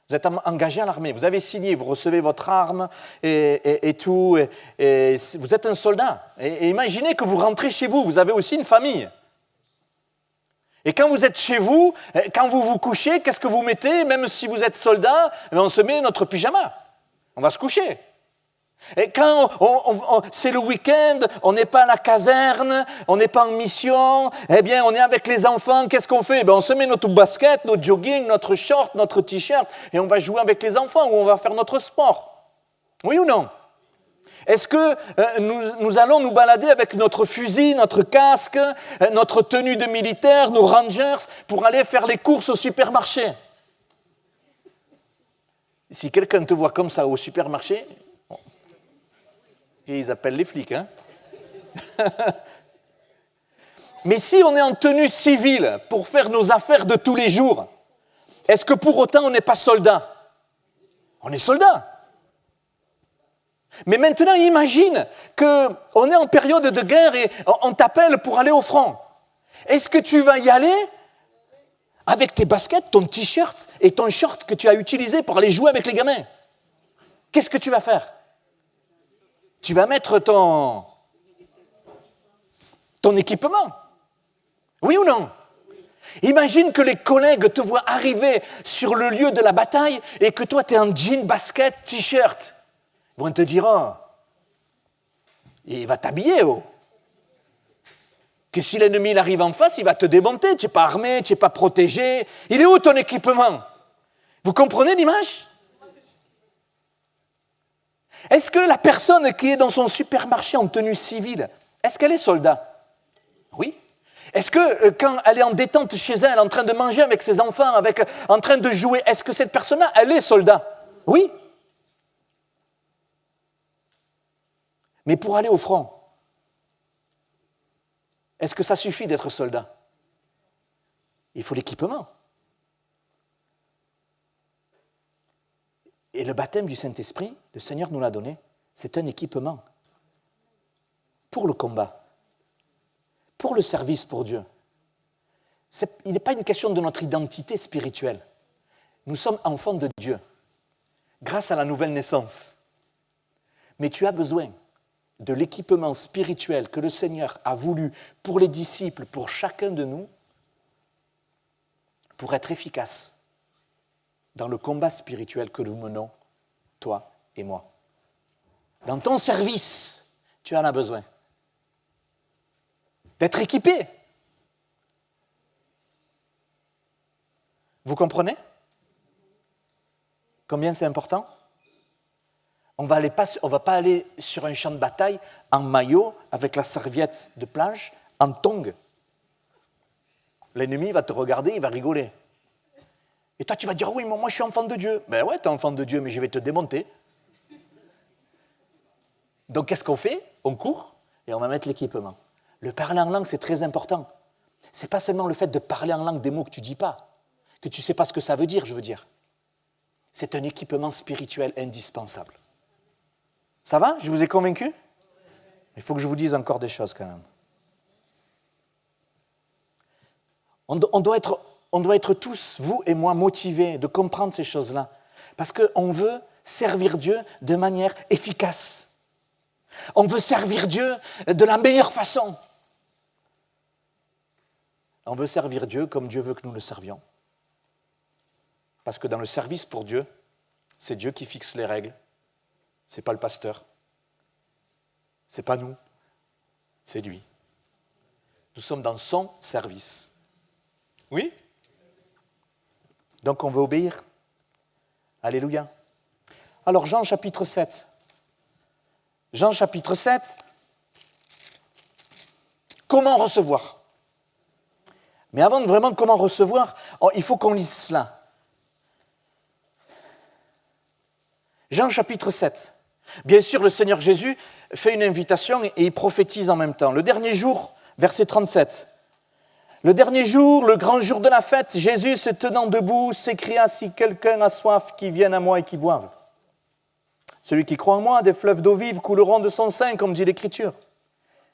Vous êtes engagé à l'armée, vous avez signé, vous recevez votre arme et tout, et vous êtes un soldat. Et imaginez que vous rentrez chez vous, vous avez aussi une famille. Et quand vous êtes chez vous, quand vous vous couchez, qu'est-ce que vous mettez? Même si vous êtes soldat, on se met notre pyjama. On va se coucher. Et quand c'est le week-end, on n'est pas à la caserne, on n'est pas en mission, eh bien on est avec les enfants, qu'est-ce qu'on fait? On se met notre basket, notre jogging, notre short, notre t-shirt, et on va jouer avec les enfants ou on va faire notre sport. Oui ou non? Est-ce que nous allons nous balader avec notre fusil, notre casque, notre tenue de militaire, nos rangers, pour aller faire les courses au supermarché? Si quelqu'un te voit comme ça au supermarché, ils appellent les flics, hein? Mais si on est en tenue civile pour faire nos affaires de tous les jours, est-ce que pour autant on n'est pas soldat? On est soldat. Mais maintenant, imagine qu'on est en période de guerre et on t'appelle pour aller au front. Est-ce que tu vas y aller avec tes baskets, ton t-shirt et ton short que tu as utilisé pour aller jouer avec les gamins? Qu'est-ce que tu vas faire? Tu vas mettre ton équipement. Oui ou non? Imagine que les collègues te voient arriver sur le lieu de la bataille et que toi, tu es en jean, basket, t-shirt. Ils vont te dire, oh, il va t'habiller, oh. Que si l'ennemi il arrive en face, il va te démonter. Tu n'es pas armé, tu n'es pas protégé. Il est où ton équipement? Vous comprenez l'image? Est-ce que la personne qui est dans son supermarché en tenue civile, est-ce qu'elle est soldat? Oui. Est-ce que quand elle est en détente chez elle, en train de manger avec ses enfants, en train de jouer, est-ce que cette personne-là, elle est soldat? Oui. Mais pour aller au front, est-ce que ça suffit d'être soldat? Il faut l'équipement. Et le baptême du Saint-Esprit, le Seigneur nous l'a donné, c'est un équipement pour le combat, pour le service pour Dieu. Il n'est pas une question de notre identité spirituelle. Nous sommes enfants de Dieu, grâce à la nouvelle naissance. Mais tu as besoin de l'équipement spirituel que le Seigneur a voulu pour les disciples, pour chacun de nous, pour être efficace dans le combat spirituel que nous menons, toi et moi. Dans ton service, tu en as besoin d'être équipé. Vous comprenez combien c'est important? On ne va pas aller sur un champ de bataille en maillot, avec la serviette de plage, en tongs. L'ennemi va te regarder, il va rigoler. Et toi, tu vas dire, oui, mais moi, je suis enfant de Dieu. Ben ouais, tu es enfant de Dieu, mais je vais te démonter. Donc, qu'est-ce qu'on fait? On court et on va mettre l'équipement. Le parler en langue, c'est très important. Ce n'est pas seulement le fait de parler en langue des mots que tu ne dis pas, que tu ne sais pas ce que ça veut dire, je veux dire. C'est un équipement spirituel indispensable. Ça va? Je vous ai convaincu? Il faut que je vous dise encore des choses quand même. On doit être tous, vous et moi, motivés de comprendre ces choses-là. Parce qu'on veut servir Dieu de manière efficace. On veut servir Dieu de la meilleure façon. On veut servir Dieu comme Dieu veut que nous le servions. Parce que dans le service pour Dieu, c'est Dieu qui fixe les règles. Ce n'est pas le pasteur. Ce n'est pas nous. C'est lui. Nous sommes dans son service. Oui? Donc on veut obéir. Alléluia. Alors Jean chapitre 7. Jean chapitre 7. Comment recevoir? Mais avant de vraiment comment recevoir, il faut qu'on lise cela. Jean chapitre 7. Bien sûr, le Seigneur Jésus fait une invitation et il prophétise en même temps. Le dernier jour, verset 37. Le dernier jour, le grand jour de la fête, Jésus, se tenant debout, s'écria « Si quelqu'un a soif, qu'il vienne à moi et qu'il boive. Celui qui croit en moi, des fleuves d'eau vive couleront de son sein, comme dit l'Écriture. »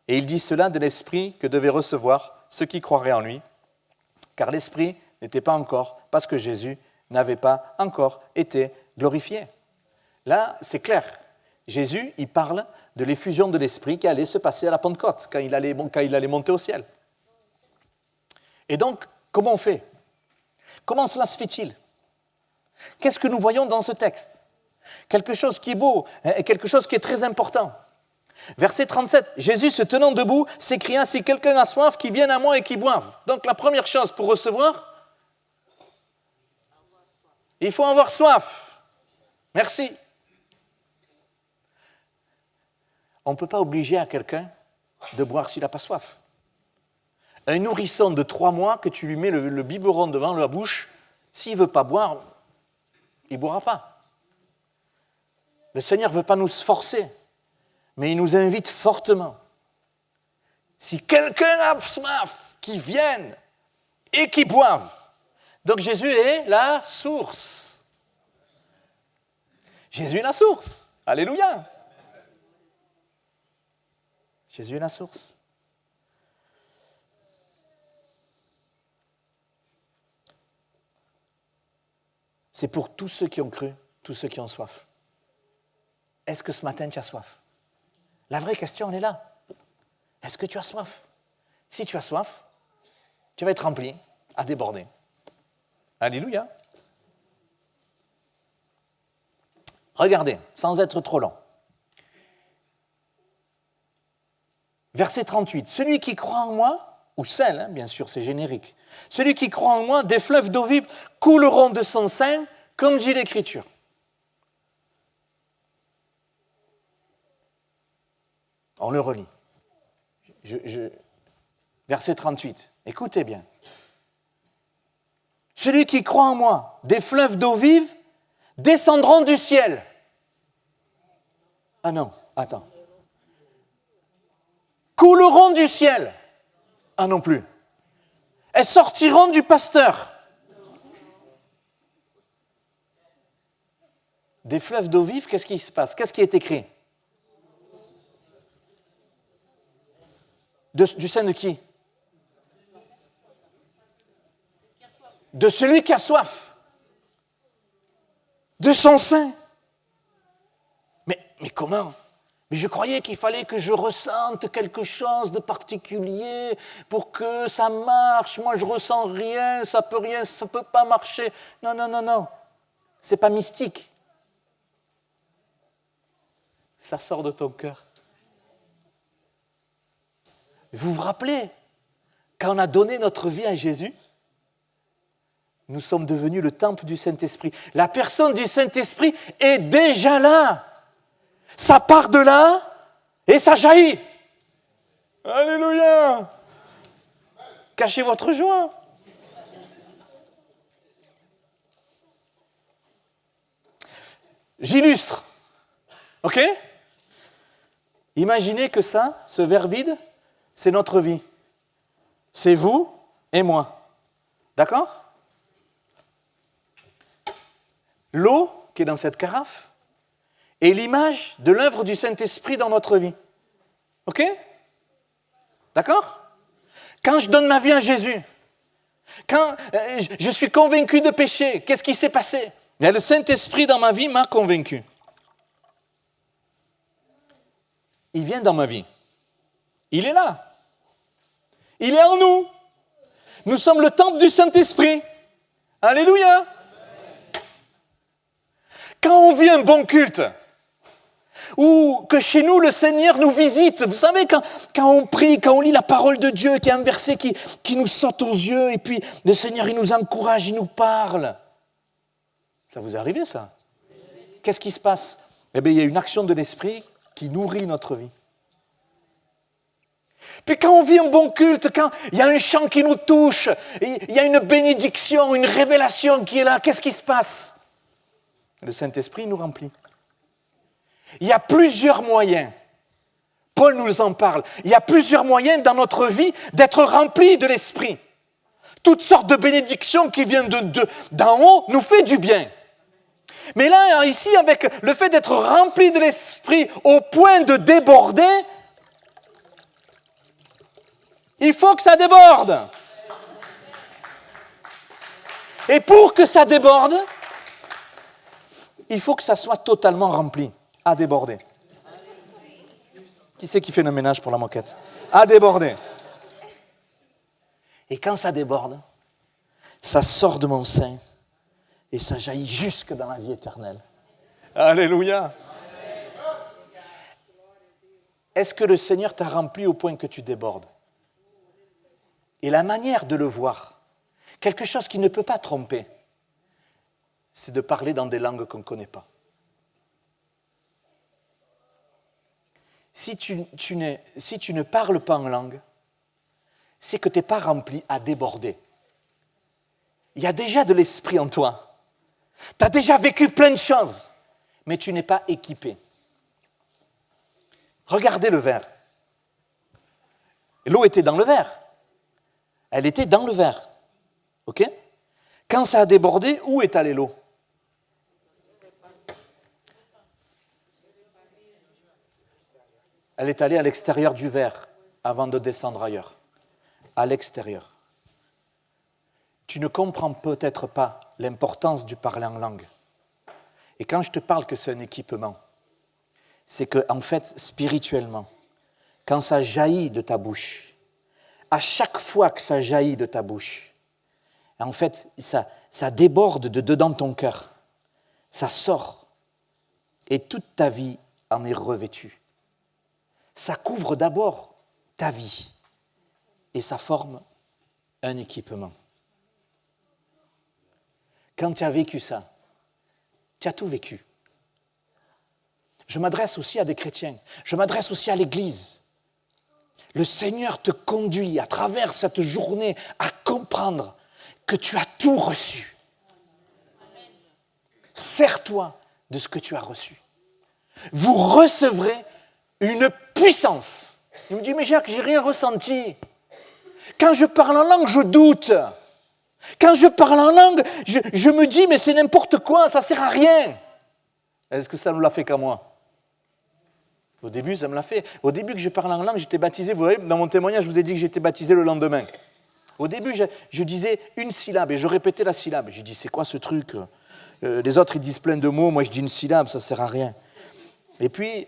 Et il dit cela de l'Esprit que devaient recevoir ceux qui croiraient en lui, car l'Esprit n'était pas encore, parce que Jésus n'avait pas encore été glorifié. Là, c'est clair. Jésus, il parle de l'effusion de l'Esprit qui allait se passer à la Pentecôte, quand il allait monter au ciel. Et donc, comment on fait? Comment cela se fait-il? Qu'est-ce que nous voyons dans ce texte? Quelque chose qui est beau, et quelque chose qui est très important. Verset 37, Jésus se tenant debout, s'écria « Si quelqu'un a soif, qu'il vienne à moi et qu'il boive. » Donc la première chose pour recevoir, il faut avoir soif. Merci. On ne peut pas obliger à quelqu'un de boire s'il n'a pas soif. Un nourrisson de 3 mois, que tu lui mets le biberon devant la bouche, s'il ne veut pas boire, il ne boira pas. Le Seigneur ne veut pas nous forcer, mais il nous invite fortement. Si quelqu'un a soif, qu'il vienne et qu'il boive. Donc Jésus est la source. Jésus est la source. Alléluia. Jésus est la source. C'est pour tous ceux qui ont cru, tous ceux qui ont soif. Est-ce que ce matin tu as soif? La vraie question, elle est là. Est-ce que tu as soif? Si tu as soif, tu vas être rempli à déborder. Alléluia. Regardez, sans être trop long. Verset 38. Celui qui croit en moi, ou celle, bien sûr, c'est générique. Celui qui croit en moi, des fleuves d'eau vive couleront de son sein, comme dit l'Écriture. On le relit. Verset 38. Écoutez bien. Celui qui croit en moi, des fleuves d'eau vive descendront du ciel. Ah non, attends. Couleront du ciel. Ah non plus. Elles sortiront du pasteur. Des fleuves d'eau vive, qu'est-ce qui se passe? Qu'est-ce qui est écrit? Du sein de qui? De celui qui a soif. De son sein. Mais comment? Mais je croyais qu'il fallait que je ressente quelque chose de particulier pour que ça marche. Moi, je ressens rien, ça peut pas marcher. Non. C'est pas mystique. Ça sort de ton cœur. Vous vous rappelez, quand on a donné notre vie à Jésus, nous sommes devenus le temple du Saint-Esprit. La personne du Saint-Esprit est déjà là. Ça part de là et ça jaillit. Alléluia. Cachez votre joie. J'illustre. OK? Imaginez que ça, ce verre vide, c'est notre vie. C'est vous et moi. D'accord? L'eau qui est dans cette carafe est l'image de l'œuvre du Saint-Esprit dans notre vie. OK? D'accord? Quand je donne ma vie à Jésus, Quand je suis convaincu de péché, qu'est-ce qui s'est passé? Le Saint-Esprit dans ma vie m'a convaincu. Il vient dans ma vie. Il est là. Il est en nous. Nous sommes le temple du Saint-Esprit. Alléluia. Quand on vit un bon culte, ou que chez nous le Seigneur nous visite, vous savez, quand on prie, quand on lit la parole de Dieu, qu'il y a un verset qui nous saute aux yeux, et puis le Seigneur il nous encourage, il nous parle. Ça vous est arrivé ça? Qu'est-ce qui se passe? Eh bien, il y a une action de l'Esprit qui nourrit notre vie. Puis quand on vit un bon culte, quand il y a un chant qui nous touche, il y a une bénédiction, une révélation qui est là, qu'est-ce qui se passe? Le Saint-Esprit nous remplit. Il y a plusieurs moyens, Paul nous en parle, il y a plusieurs moyens dans notre vie d'être remplis de l'Esprit. Toutes sortes de bénédictions qui viennent d'en haut nous fait du bien. Mais là, ici, avec le fait d'être rempli de l'Esprit au point de déborder, il faut que ça déborde. Et pour que ça déborde, il faut que ça soit totalement rempli, à déborder. Qui c'est qui fait le ménage pour la moquette? À déborder. Et quand ça déborde, ça sort de mon sein et ça jaillit jusque dans la vie éternelle. Alléluia. Est-ce que le Seigneur t'a rempli au point que tu débordes? Et la manière de le voir, quelque chose qui ne peut pas tromper, c'est de parler dans des langues qu'on ne connaît pas. Si tu ne parles pas en langue, c'est que tu n'es pas rempli à déborder. Il y a déjà de l'esprit en toi. Tu as déjà vécu plein de choses, mais tu n'es pas équipé. Regardez le verre. L'eau était dans le verre. Elle était dans le verre. OK? Quand ça a débordé, où est allée l'eau? Elle est allée à l'extérieur du verre avant de descendre ailleurs. À l'extérieur. Tu ne comprends peut-être pas l'importance du parler en langue. Et quand je te parle que c'est un équipement, c'est que, en fait, spirituellement, quand ça jaillit de ta bouche, à chaque fois que ça jaillit de ta bouche, en fait, ça déborde de dedans ton cœur. Ça sort. Et toute ta vie en est revêtue. Ça couvre d'abord ta vie. Et ça forme un équipement. Quand tu as vécu ça, tu as tout vécu. Je m'adresse aussi à des chrétiens. Je m'adresse aussi à l'Église. Le Seigneur te conduit à travers cette journée à comprendre que tu as tout reçu. Sers-toi de ce que tu as reçu. Vous recevrez une puissance. Il me dit, mais Jacques, j'ai rien ressenti. Quand je parle en langue, je doute. Quand je parle en langue, je me dis, mais c'est n'importe quoi, ça ne sert à rien. Est-ce que ça nous l'a fait qu'à moi? Au début, ça me l'a fait. Au début que je parlais en langue, j'étais baptisé. Vous voyez, dans mon témoignage, je vous ai dit que j'étais baptisé le lendemain. Au début, je disais une syllabe et je répétais la syllabe. Je dis, c'est quoi ce truc? Les autres, ils disent plein de mots. Moi, je dis une syllabe, ça ne sert à rien. Et puis,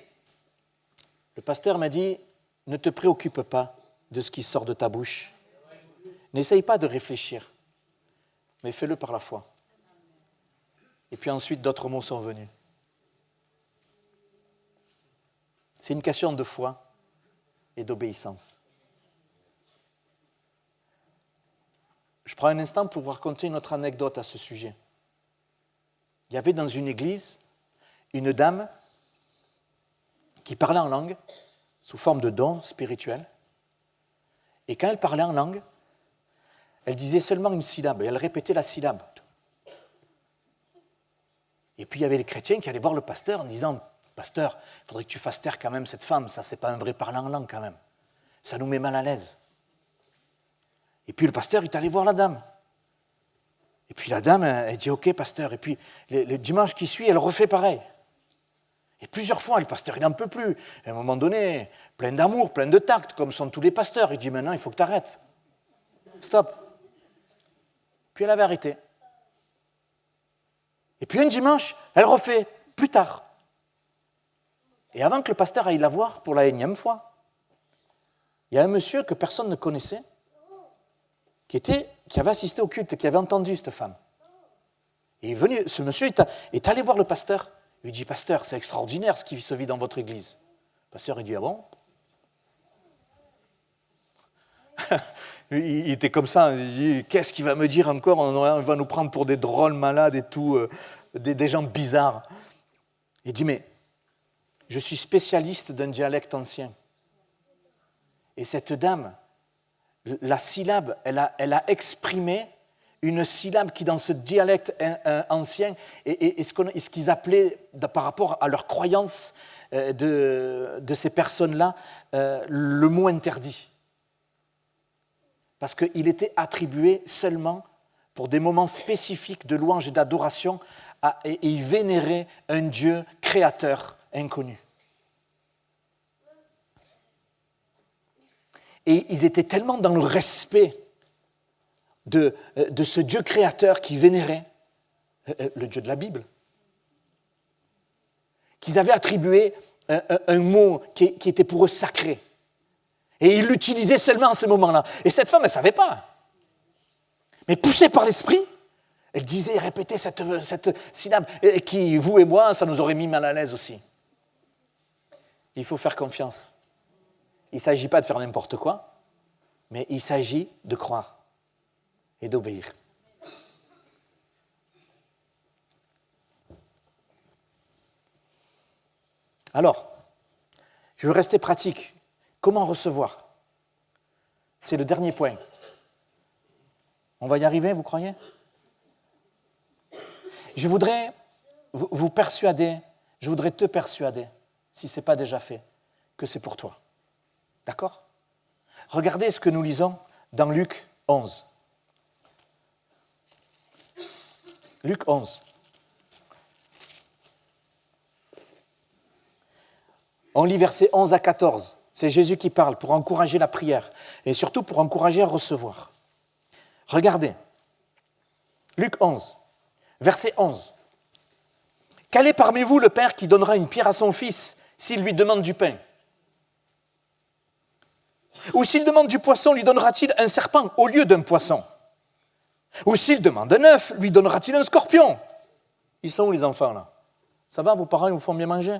le pasteur m'a dit, ne te préoccupe pas de ce qui sort de ta bouche. N'essaye pas de réfléchir, mais fais-le par la foi. Et puis ensuite, d'autres mots sont venus. C'est une question de foi et d'obéissance. Je prends un instant pour vous raconter une autre anecdote à ce sujet. Il y avait dans une église une dame qui parlait en langue sous forme de don spirituel. Et quand elle parlait en langue, elle disait seulement une syllabe et elle répétait la syllabe. Et puis il y avait les chrétiens qui allaient voir le pasteur en disant, pasteur, il faudrait que tu fasses taire quand même cette femme, ça c'est pas un vrai parlant en langue quand même. Ça nous met mal à l'aise. Et puis le pasteur, il est allé voir la dame. Et puis la dame, elle dit, ok pasteur. Et puis le dimanche qui suit, elle refait pareil. Et plusieurs fois, le pasteur, il n'en peut plus. Et à un moment donné, plein d'amour, plein de tact, comme sont tous les pasteurs. Il dit, maintenant, il faut que tu arrêtes. Stop. Puis elle avait arrêté. Et puis un dimanche, elle refait, plus tard. Et avant que le pasteur aille la voir pour la énième fois, il y a un monsieur que personne ne connaissait, qui avait assisté au culte, qui avait entendu cette femme. Et ce monsieur est allé voir le pasteur. Il lui dit, pasteur, c'est extraordinaire ce qui se vit dans votre église. Le pasteur, il dit, ah bon? Il était comme ça, il dit, qu'est-ce qu'il va me dire encore? On va nous prendre pour des drôles malades et tout, des gens bizarres. Il dit, mais je suis spécialiste d'un dialecte ancien. Et cette dame, la syllabe, elle a exprimé une syllabe qui, dans ce dialecte ancien, est ce qu'ils appelaient, par rapport à leur croyance de ces personnes-là, le mot interdit. Parce qu'il était attribué seulement pour des moments spécifiques de louange et d'adoration, et ils vénéraient un Dieu créateur inconnu. Et ils étaient tellement dans le respect de ce Dieu créateur qui vénérait, le Dieu de la Bible, qu'ils avaient attribué un mot qui était pour eux sacré. Et ils l'utilisaient seulement en ce moment-là. Et cette femme, elle ne savait pas. Mais poussée par l'esprit, elle disait, répétait cette syllabe, qui, vous et moi, ça nous aurait mis mal à l'aise aussi. Il faut faire confiance. Il ne s'agit pas de faire n'importe quoi, mais il s'agit de croire et d'obéir. Alors, je veux rester pratique. Comment recevoir? C'est le dernier point. On va y arriver, vous croyez? Je voudrais vous persuader, je voudrais te persuader, si ce n'est pas déjà fait, que c'est pour toi. D'accord? Regardez ce que nous lisons dans Luc 11. Luc 11. On lit versets 11 à 14. C'est Jésus qui parle pour encourager la prière et surtout pour encourager à recevoir. Regardez. Luc 11, verset 11. Quel est parmi vous le père qui donnera une pierre à son fils s'il lui demande du pain? Ou s'il demande du poisson, lui donnera-t-il un serpent au lieu d'un poisson? Ou s'il demande un œuf, lui donnera-t-il un scorpion? Ils sont où les enfants là? Ça va, vos parents ils vous font bien manger?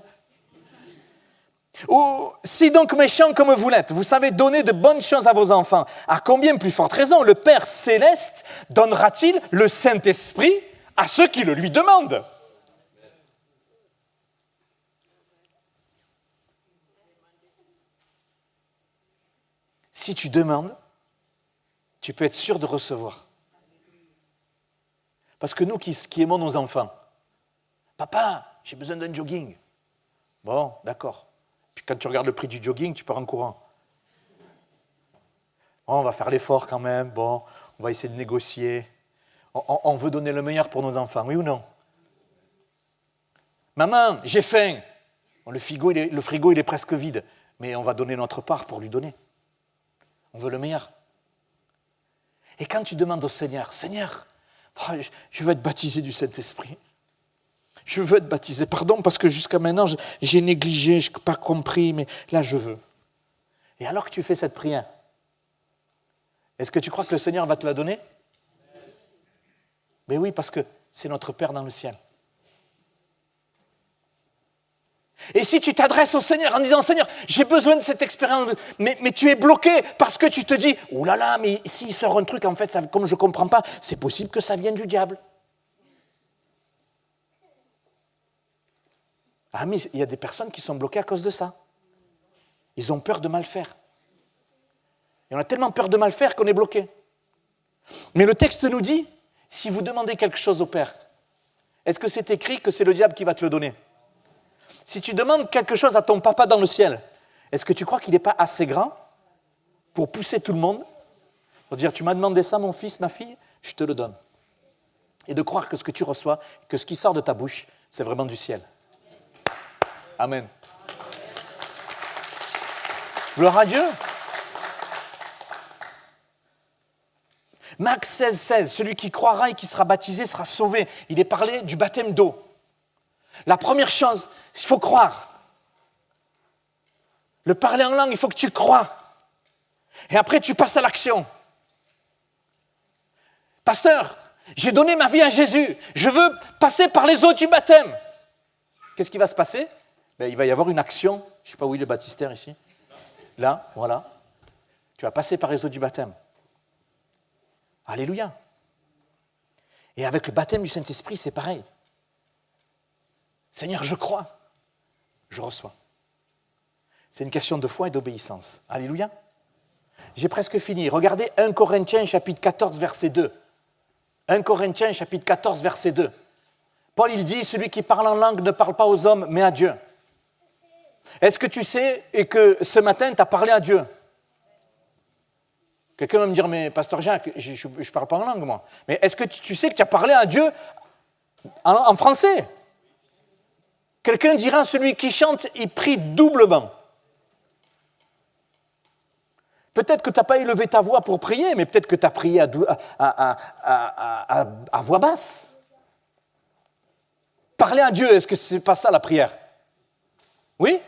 Ou si donc méchants comme vous l'êtes, vous savez donner de bonnes choses à vos enfants, à combien plus forte raison le Père Céleste donnera-t-il le Saint-Esprit à ceux qui le lui demandent? Si tu demandes, tu peux être sûr de recevoir. Parce que nous qui aimons nos enfants, papa, j'ai besoin d'un jogging. Bon, d'accord. Puis quand tu regardes le prix du jogging, tu pars en courant. Oh, on va faire l'effort quand même, bon, on va essayer de négocier. On veut donner le meilleur pour nos enfants, oui ou non? Maman, j'ai faim. Bon, le frigo, il est presque vide, mais on va donner notre part pour lui donner. On veut le meilleur. Et quand tu demandes au Seigneur, Seigneur, je veux être baptisé du Saint-Esprit. Je veux être baptisé. Pardon, parce que jusqu'à maintenant, j'ai négligé, je n'ai pas compris, mais là, je veux. Et alors que tu fais cette prière, est-ce que tu crois que le Seigneur va te la donner? Mais oui, parce que c'est notre Père dans le ciel. Et si tu t'adresses au Seigneur en disant, Seigneur, j'ai besoin de cette expérience, mais tu es bloqué parce que tu te dis, oh là là, mais s'il sort un truc, en fait, ça, comme je ne comprends pas, c'est possible que ça vienne du diable. Ah, mais il y a des personnes qui sont bloquées à cause de ça. Ils ont peur de mal faire. Et on a tellement peur de mal faire qu'on est bloqué. Mais le texte nous dit, si vous demandez quelque chose au Père, est-ce que c'est écrit que c'est le diable qui va te le donner? Si tu demandes quelque chose à ton papa dans le ciel, est-ce que tu crois qu'il n'est pas assez grand pour pousser tout le monde, pour dire, tu m'as demandé ça, mon fils, ma fille, je te le donne. Et de croire que ce que tu reçois, que ce qui sort de ta bouche, c'est vraiment du ciel. Amen. Gloire à Dieu. Marc 16, 16, celui qui croira et qui sera baptisé sera sauvé. Il est parlé du baptême d'eau. La première chose, il faut croire. Le parler en langue, il faut que tu crois. Et après, tu passes à l'action. Pasteur, j'ai donné ma vie à Jésus. Je veux passer par les eaux du baptême. Qu'est-ce qui va se passer? Il va y avoir une action. Je ne sais pas où il est le baptistère ici. Là, voilà. Tu vas passer par les eaux du baptême. Alléluia. Et avec le baptême du Saint-Esprit, c'est pareil. Seigneur, je crois. Je reçois. C'est une question de foi et d'obéissance. Alléluia. J'ai presque fini. Regardez 1 Corinthiens chapitre 14, verset 2. 1 Corinthiens chapitre 14, verset 2. Paul, il dit, celui qui parle en langue ne parle pas aux hommes, mais à Dieu. Est-ce que tu sais et que ce matin, tu as parlé à Dieu? Quelqu'un va me dire, mais pasteur Jacques, je ne parle pas en langue, moi. Mais est-ce que tu sais que tu as parlé à Dieu en français? Quelqu'un dira, celui qui chante, il prie doublement. Peut-être que tu n'as pas élevé ta voix pour prier, mais peut-être que tu as prié à voix basse. Parler à Dieu, est-ce que ce n'est pas ça la prière? Oui?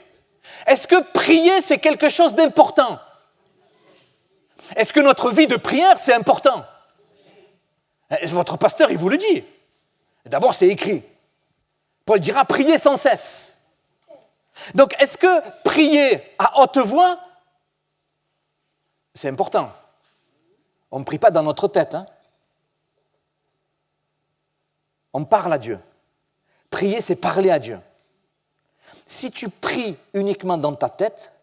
Est-ce que prier, c'est quelque chose d'important? Est-ce que notre vie de prière, c'est important? Votre pasteur, il vous le dit. D'abord, c'est écrit. Paul dira, priez sans cesse. Donc, est-ce que prier à haute voix, c'est important? On ne prie pas dans notre tête. Hein? On parle à Dieu. Prier, c'est parler à Dieu. Si tu pries uniquement dans ta tête,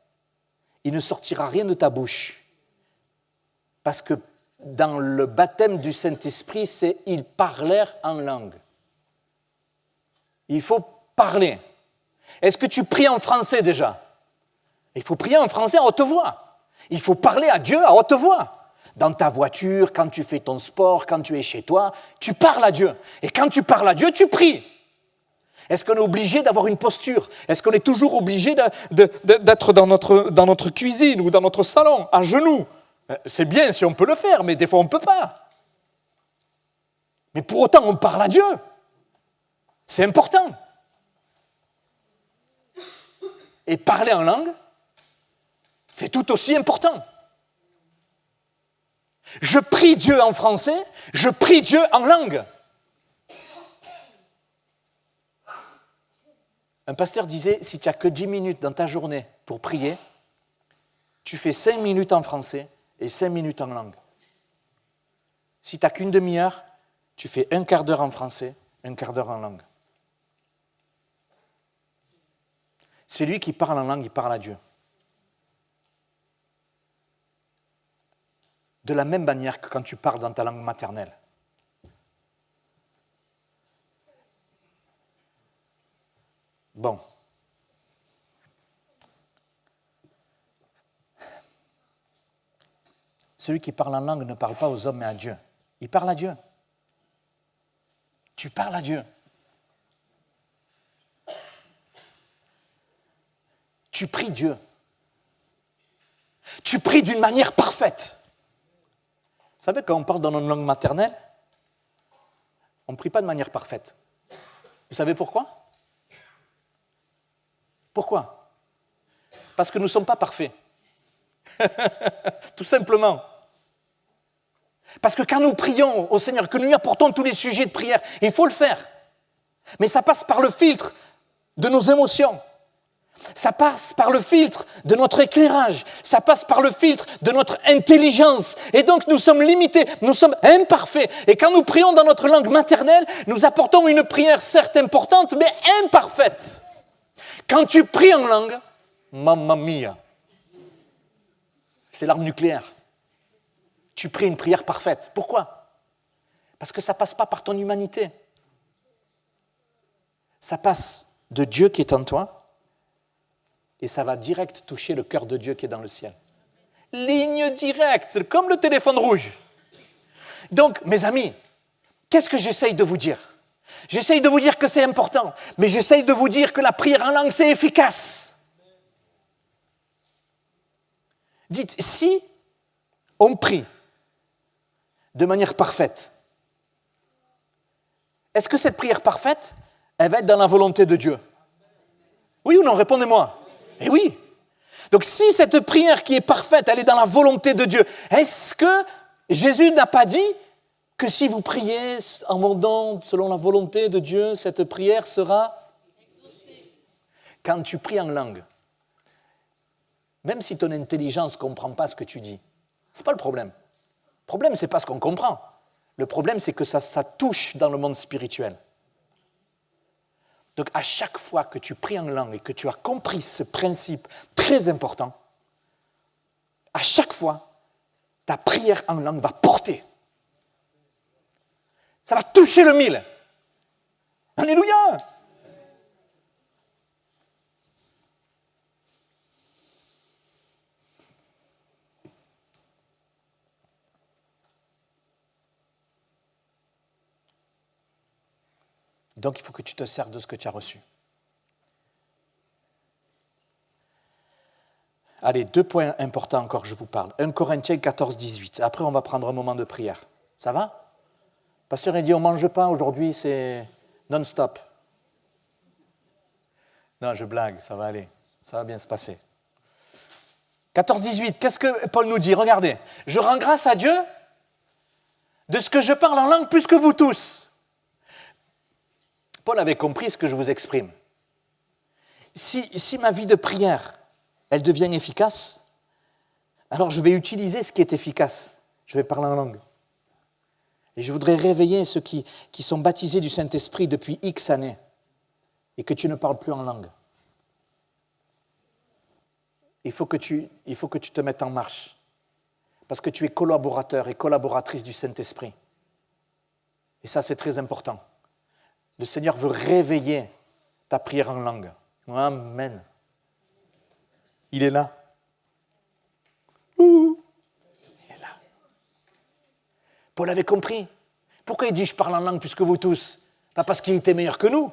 il ne sortira rien de ta bouche. Parce que dans le baptême du Saint-Esprit, c'est « ils parlèrent en langue ». Il faut parler. Est-ce que tu pries en français déjà? Il faut prier en français à haute voix. Il faut parler à Dieu à haute voix. Dans ta voiture, quand tu fais ton sport, quand tu es chez toi, tu parles à Dieu. Et quand tu parles à Dieu, tu pries. Est-ce qu'on est obligé d'avoir une posture? Est-ce qu'on est toujours obligé d'être dans notre cuisine ou dans notre salon, à genoux? C'est bien si on peut le faire, mais des fois on ne peut pas. Mais pour autant, on parle à Dieu. C'est important. Et parler en langue, c'est tout aussi important. Je prie Dieu en français, je prie Dieu en langue. Un pasteur disait, si tu n'as que 10 minutes dans ta journée pour prier, tu fais 5 minutes en français et 5 minutes en langue. Si tu n'as qu'une demi-heure, tu fais un quart d'heure en français, un quart d'heure en langue. Celui qui parle en langue, il parle à Dieu. De la même manière que quand tu parles dans ta langue maternelle. Bon. Celui qui parle en langue ne parle pas aux hommes mais à Dieu. Il parle à Dieu. Tu parles à Dieu. Tu pries Dieu. Tu pries d'une manière parfaite. Vous savez, quand on parle dans notre langue maternelle, on ne prie pas de manière parfaite. Vous savez pourquoi? Pourquoi? Parce que nous ne sommes pas parfaits. Tout simplement. Parce que quand nous prions au Seigneur, que nous lui apportons tous les sujets de prière, il faut le faire. Mais ça passe par le filtre de nos émotions. Ça passe par le filtre de notre éclairage. Ça passe par le filtre de notre intelligence. Et donc nous sommes limités, nous sommes imparfaits. Et quand nous prions dans notre langue maternelle, nous apportons une prière certes importante, mais imparfaite. Quand tu pries en langue, mamma mia, c'est l'arme nucléaire. Tu pries une prière parfaite. Pourquoi? Parce que ça ne passe pas par ton humanité. Ça passe de Dieu qui est en toi et ça va direct toucher le cœur de Dieu qui est dans le ciel. Ligne directe, c'est comme le téléphone rouge. Donc, mes amis, qu'est-ce que j'essaye de vous dire? J'essaye de vous dire que c'est important, mais j'essaye de vous dire que la prière en langue, c'est efficace. Dites, si on prie de manière parfaite. Est-ce que cette prière parfaite, elle va être dans la volonté de Dieu? Oui ou non? Répondez-moi. Eh oui. Donc si cette prière qui est parfaite, elle est dans la volonté de Dieu, est-ce que Jésus n'a pas dit que si vous priez en mon nom, selon la volonté de Dieu, cette prière sera exaucée? Quand tu pries en langue, même si ton intelligence ne comprend pas ce que tu dis, ce n'est pas le problème. Le problème, ce n'est pas ce qu'on comprend. Le problème, c'est que ça touche dans le monde spirituel. Donc, à chaque fois que tu pries en langue et que tu as compris ce principe très important, à chaque fois, ta prière en langue va porter. Ça va toucher le mille. Alléluia! Donc, il faut que tu te serves de ce que tu as reçu. Allez, 2 points importants encore que je vous parle. 1 Corinthiens 14, 18. Après, on va prendre un moment de prière. Ça va? Le pasteur a dit, on ne mange pas aujourd'hui, c'est non-stop. Non, je blague, ça va aller. Ça va bien se passer. 14, 18, qu'est-ce que Paul nous dit? Regardez. Je rends grâce à Dieu de ce que je parle en langue plus que vous tous. Paul avait compris ce que je vous exprime. Si ma vie de prière, elle devient efficace, alors je vais utiliser ce qui est efficace. Je vais parler en langue. Et je voudrais réveiller ceux qui sont baptisés du Saint-Esprit depuis X années et que tu ne parles plus en langue. Il faut que tu te mettes en marche parce que tu es collaborateur et collaboratrice du Saint-Esprit. Et ça, c'est très important. Le Seigneur veut réveiller ta prière en langue. Amen. Il est là. Il est là. Paul avait compris. Pourquoi il dit « je parle en langue plus que vous tous » ? Pas parce qu'il était meilleur que nous,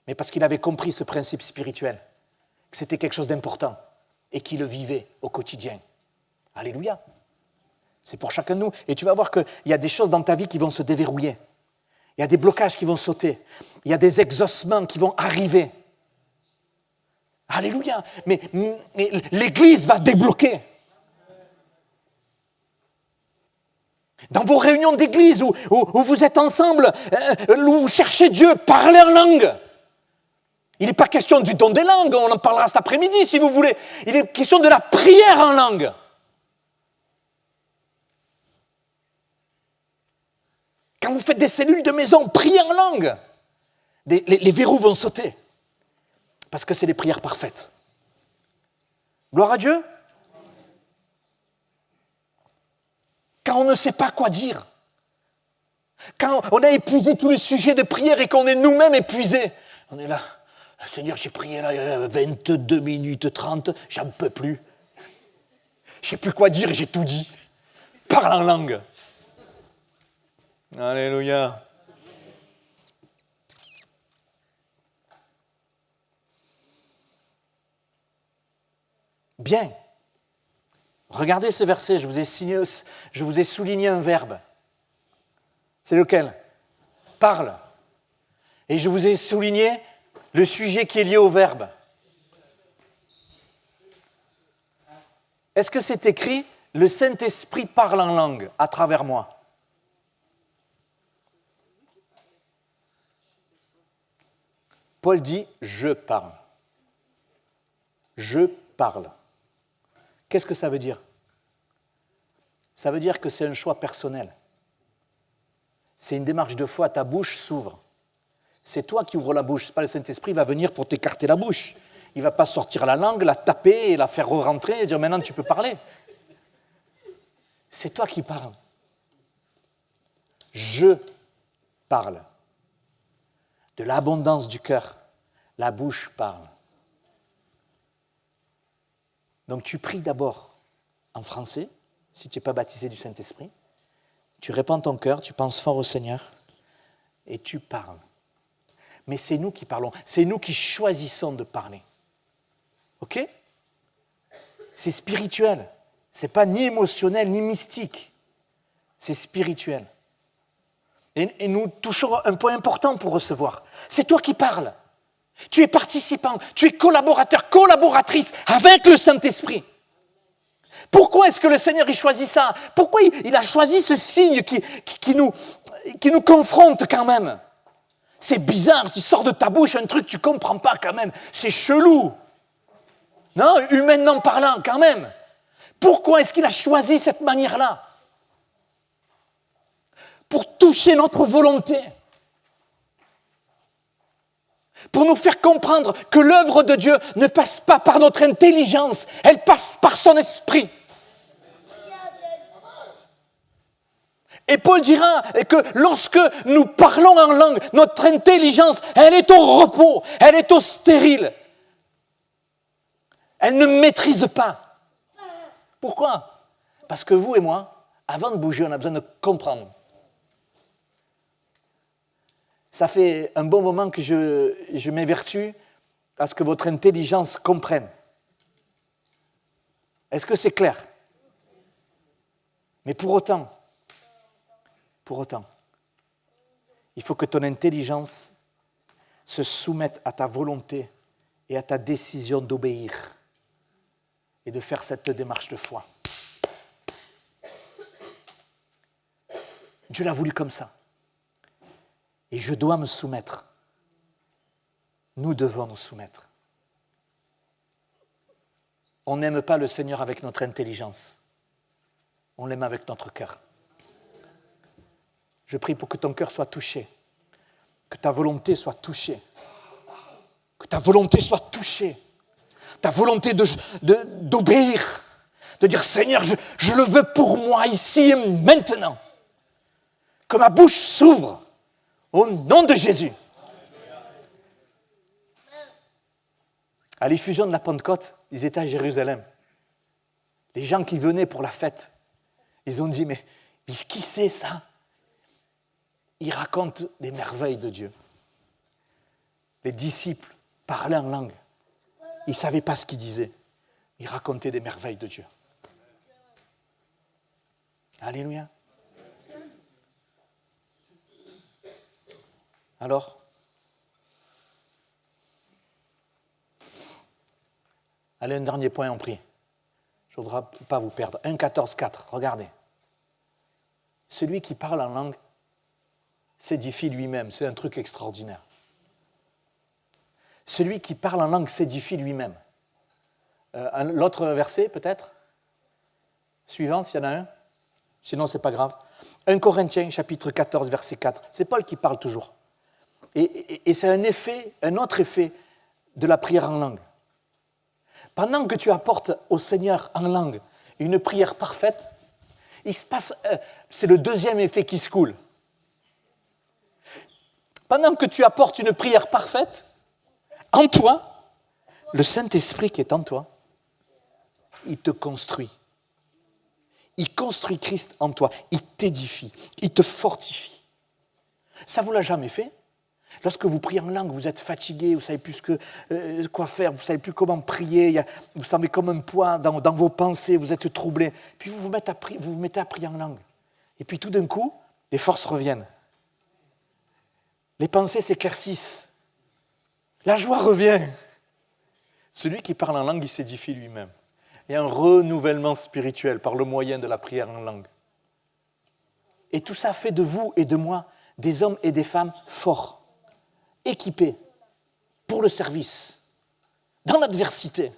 mais parce qu'il avait compris ce principe spirituel, que c'était quelque chose d'important et qu'il le vivait au quotidien. Alléluia. C'est pour chacun de nous. Et tu vas voir qu'il y a des choses dans ta vie qui vont se déverrouiller. Il y a des blocages qui vont sauter. Il y a des exaucements qui vont arriver. Alléluia. Mais l'Église va débloquer. Dans vos réunions d'église où vous êtes ensemble, où vous cherchez Dieu, parlez en langue. Il n'est pas question du don des langues, on en parlera cet après-midi si vous voulez. Il est question de la prière en langue. Quand vous faites des cellules de maison, priez en langue. Les verrous vont sauter. Parce que c'est des prières parfaites. Gloire à Dieu. Quand on ne sait pas quoi dire, quand on a épuisé tous les sujets de prière et qu'on est nous-mêmes épuisés, on est là, Seigneur, j'ai prié là 22 minutes 30, j'en peux plus. Je ne sais plus quoi dire et j'ai tout dit. Parle en langue. Alléluia. Bien. Regardez ce verset, je vous ai souligné un verbe. C'est lequel? Parle. Et je vous ai souligné le sujet qui est lié au verbe. Est-ce que c'est écrit « Le Saint-Esprit parle en langue à travers moi » ? Paul dit « Je parle ». Je parle. Qu'est-ce que ça veut dire? Ça veut dire que c'est un choix personnel. C'est une démarche de foi, ta bouche s'ouvre. C'est toi qui ouvres la bouche, c'est pas le Saint-Esprit va venir pour t'écarter la bouche. Il ne va pas sortir la langue, la taper et la faire re-rentrer et dire maintenant tu peux parler. C'est toi qui parles. Je parle. De l'abondance du cœur, la bouche parle. Donc tu pries d'abord en français, si tu n'es pas baptisé du Saint-Esprit. Tu répands ton cœur, tu penses fort au Seigneur et tu parles. Mais c'est nous qui parlons, c'est nous qui choisissons de parler. Ok? C'est spirituel, c'est pas ni émotionnel ni mystique. C'est spirituel. Et nous touchons un point important pour recevoir. C'est toi qui parles. Tu es participant, tu es collaborateur, collaboratrice avec le Saint-Esprit. Pourquoi est-ce que le Seigneur il choisit ça? Pourquoi il a choisi ce signe qui nous confronte quand même? C'est bizarre, tu sors de ta bouche un truc que tu ne comprends pas quand même. C'est chelou. Non, humainement parlant quand même. Pourquoi est-ce qu'il a choisi cette manière-là? Pour toucher notre volonté. Pour nous faire comprendre que l'œuvre de Dieu ne passe pas par notre intelligence, elle passe par son esprit. Et Paul dira que lorsque nous parlons en langue, notre intelligence, elle est au repos, elle est au stérile. Elle ne maîtrise pas. Pourquoi? Parce que vous et moi, avant de bouger, on a besoin de comprendre. Ça fait un bon moment que je m'évertue à ce que votre intelligence comprenne. Est-ce que c'est clair? Mais pour autant, il faut que ton intelligence se soumette à ta volonté et à ta décision d'obéir et de faire cette démarche de foi. Dieu l'a voulu comme ça. Et je dois me soumettre. Nous devons nous soumettre. On n'aime pas le Seigneur avec notre intelligence. On l'aime avec notre cœur. Je prie pour que ton cœur soit touché, que ta volonté soit touchée, que ta volonté soit touchée, ta volonté d'obéir, de dire Seigneur, je le veux pour moi ici et maintenant. Que ma bouche s'ouvre au nom de Jésus. À l'effusion de la Pentecôte, ils étaient à Jérusalem. Les gens qui venaient pour la fête, ils ont dit mais qui c'est ça? Il raconte les merveilles de Dieu. Les disciples parlaient en langue. Ils ne savaient pas ce qu'ils disaient. Ils racontaient des merveilles de Dieu. Alléluia. Alors, allez, un dernier point, on prie. Je ne voudrais pas vous perdre. 1 14 4, regardez. Celui qui parle en langue s'édifie lui-même. C'est un truc extraordinaire. Celui qui parle en langue s'édifie lui-même. L'autre verset, peut-être? Suivant, s'il y en a un. Sinon, ce n'est pas grave. 1 Corinthiens, chapitre 14, verset 4. C'est Paul qui parle toujours. Et c'est un autre effet de la prière en langue. Pendant que tu apportes au Seigneur en langue une prière parfaite, il se passe, c'est le deuxième effet qui se coule. Pendant que tu apportes une prière parfaite, en toi, le Saint-Esprit qui est en toi, il te construit. Il construit Christ en toi. Il t'édifie. Il te fortifie. Ça ne vous l'a jamais fait? Lorsque vous priez en langue, vous êtes fatigué, vous ne savez plus quoi faire, vous ne savez plus comment prier, vous sentez comme un poids dans vos pensées, vous êtes troublé. Puis vous vous mettez à prier en langue. Et puis tout d'un coup, les forces reviennent. Les pensées s'éclaircissent. La joie revient. Celui qui parle en langue, il s'édifie lui-même. Il y a un renouvellement spirituel par le moyen de la prière en langue. Et tout ça fait de vous et de moi des hommes et des femmes forts, équipés pour le service, dans l'adversité.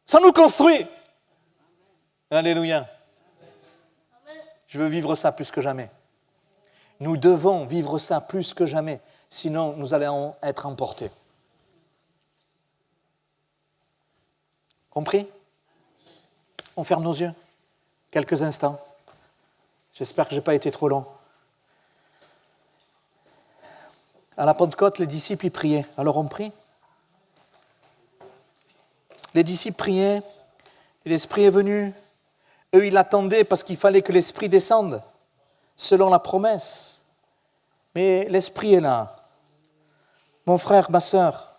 Ça nous construit. Alléluia. Je veux vivre ça plus que jamais. Nous devons vivre ça plus que jamais, sinon nous allons être emportés. Compris? On ferme nos yeux quelques instants. J'espère que je n'ai pas été trop long. À la Pentecôte, les disciples y priaient. Alors on prie. Les disciples priaient, et l'Esprit est venu. Eux, ils l'attendaient parce qu'il fallait que l'Esprit descende, selon la promesse. Mais l'Esprit est là. Mon frère, ma sœur,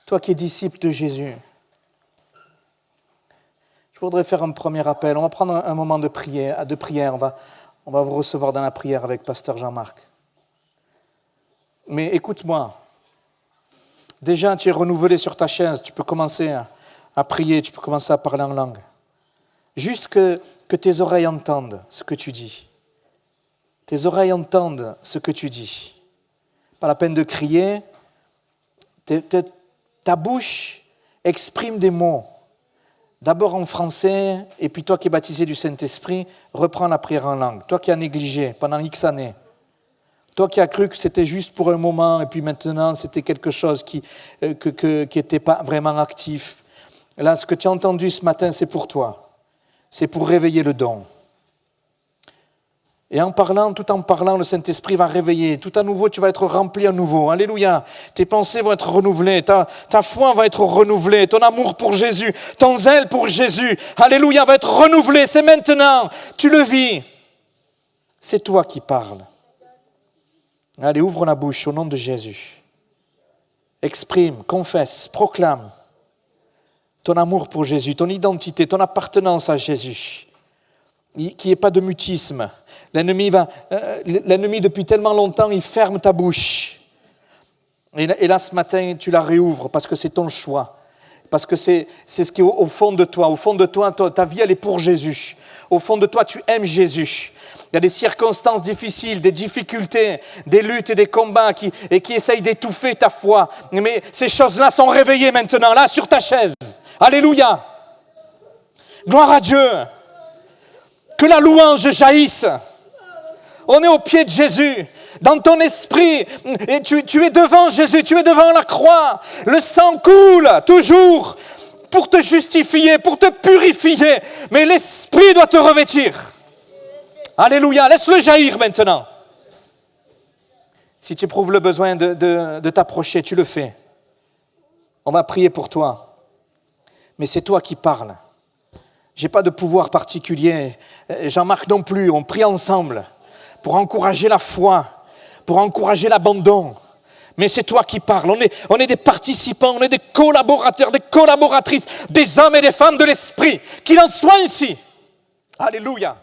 toi qui es disciple de Jésus, je voudrais faire un premier appel. On va prendre un moment de prière. On va vous recevoir dans la prière avec Pasteur Jean-Marc. Mais écoute-moi. Déjà, tu es renouvelé sur ta chaise. Tu peux commencer à prier. Tu peux commencer à parler en langue. Juste que tes oreilles entendent ce que tu dis. Tes oreilles entendent ce que tu dis. Pas la peine de crier. Ta bouche exprime des mots. D'abord en français, et puis toi qui es baptisé du Saint-Esprit, reprends la prière en langue. Toi qui as négligé pendant X années. Toi qui as cru que c'était juste pour un moment, et puis maintenant c'était quelque chose qui n'était pas vraiment actif. Là, ce que tu as entendu ce matin, c'est pour toi. C'est pour réveiller le don. Et tout en parlant, le Saint-Esprit va réveiller. Tout à nouveau, tu vas être rempli à nouveau. Alléluia. Tes pensées vont être renouvelées. Ta foi va être renouvelée. Ton amour pour Jésus, ton zèle pour Jésus, alléluia, va être renouvelé. C'est maintenant. Tu le vis. C'est toi qui parles. Allez, ouvre la bouche au nom de Jésus. Exprime, confesse, proclame ton amour pour Jésus, ton identité, ton appartenance à Jésus. Qu'il n'y ait pas de mutisme. L'ennemi, depuis tellement longtemps, il ferme ta bouche. Et là, ce matin, tu la réouvres parce que c'est ton choix. Parce que c'est ce qui est au fond de toi. Au fond de toi, ta vie, elle est pour Jésus. Au fond de toi, tu aimes Jésus. Il y a des circonstances difficiles, des difficultés, des luttes et des combats qui essayent d'étouffer ta foi. Mais ces choses-là sont réveillées maintenant, là, sur ta chaise. Alléluia. Gloire à Dieu. Que la louange jaillisse. On est au pied de Jésus. Dans ton esprit, et tu es devant Jésus, tu es devant la croix. Le sang coule toujours pour te justifier, pour te purifier. Mais l'esprit doit te revêtir. Alléluia, laisse-le jaillir maintenant. Si tu éprouves le besoin de t'approcher, tu le fais. On va prier pour toi. Mais c'est toi qui parles. Je n'ai pas de pouvoir particulier. Jean-Marc non plus. On prie ensemble pour encourager la foi, pour encourager l'abandon. Mais c'est toi qui parles. On est des participants, on est des collaborateurs, des collaboratrices, des hommes et des femmes de l'esprit. Qu'il en soit ainsi. Alléluia.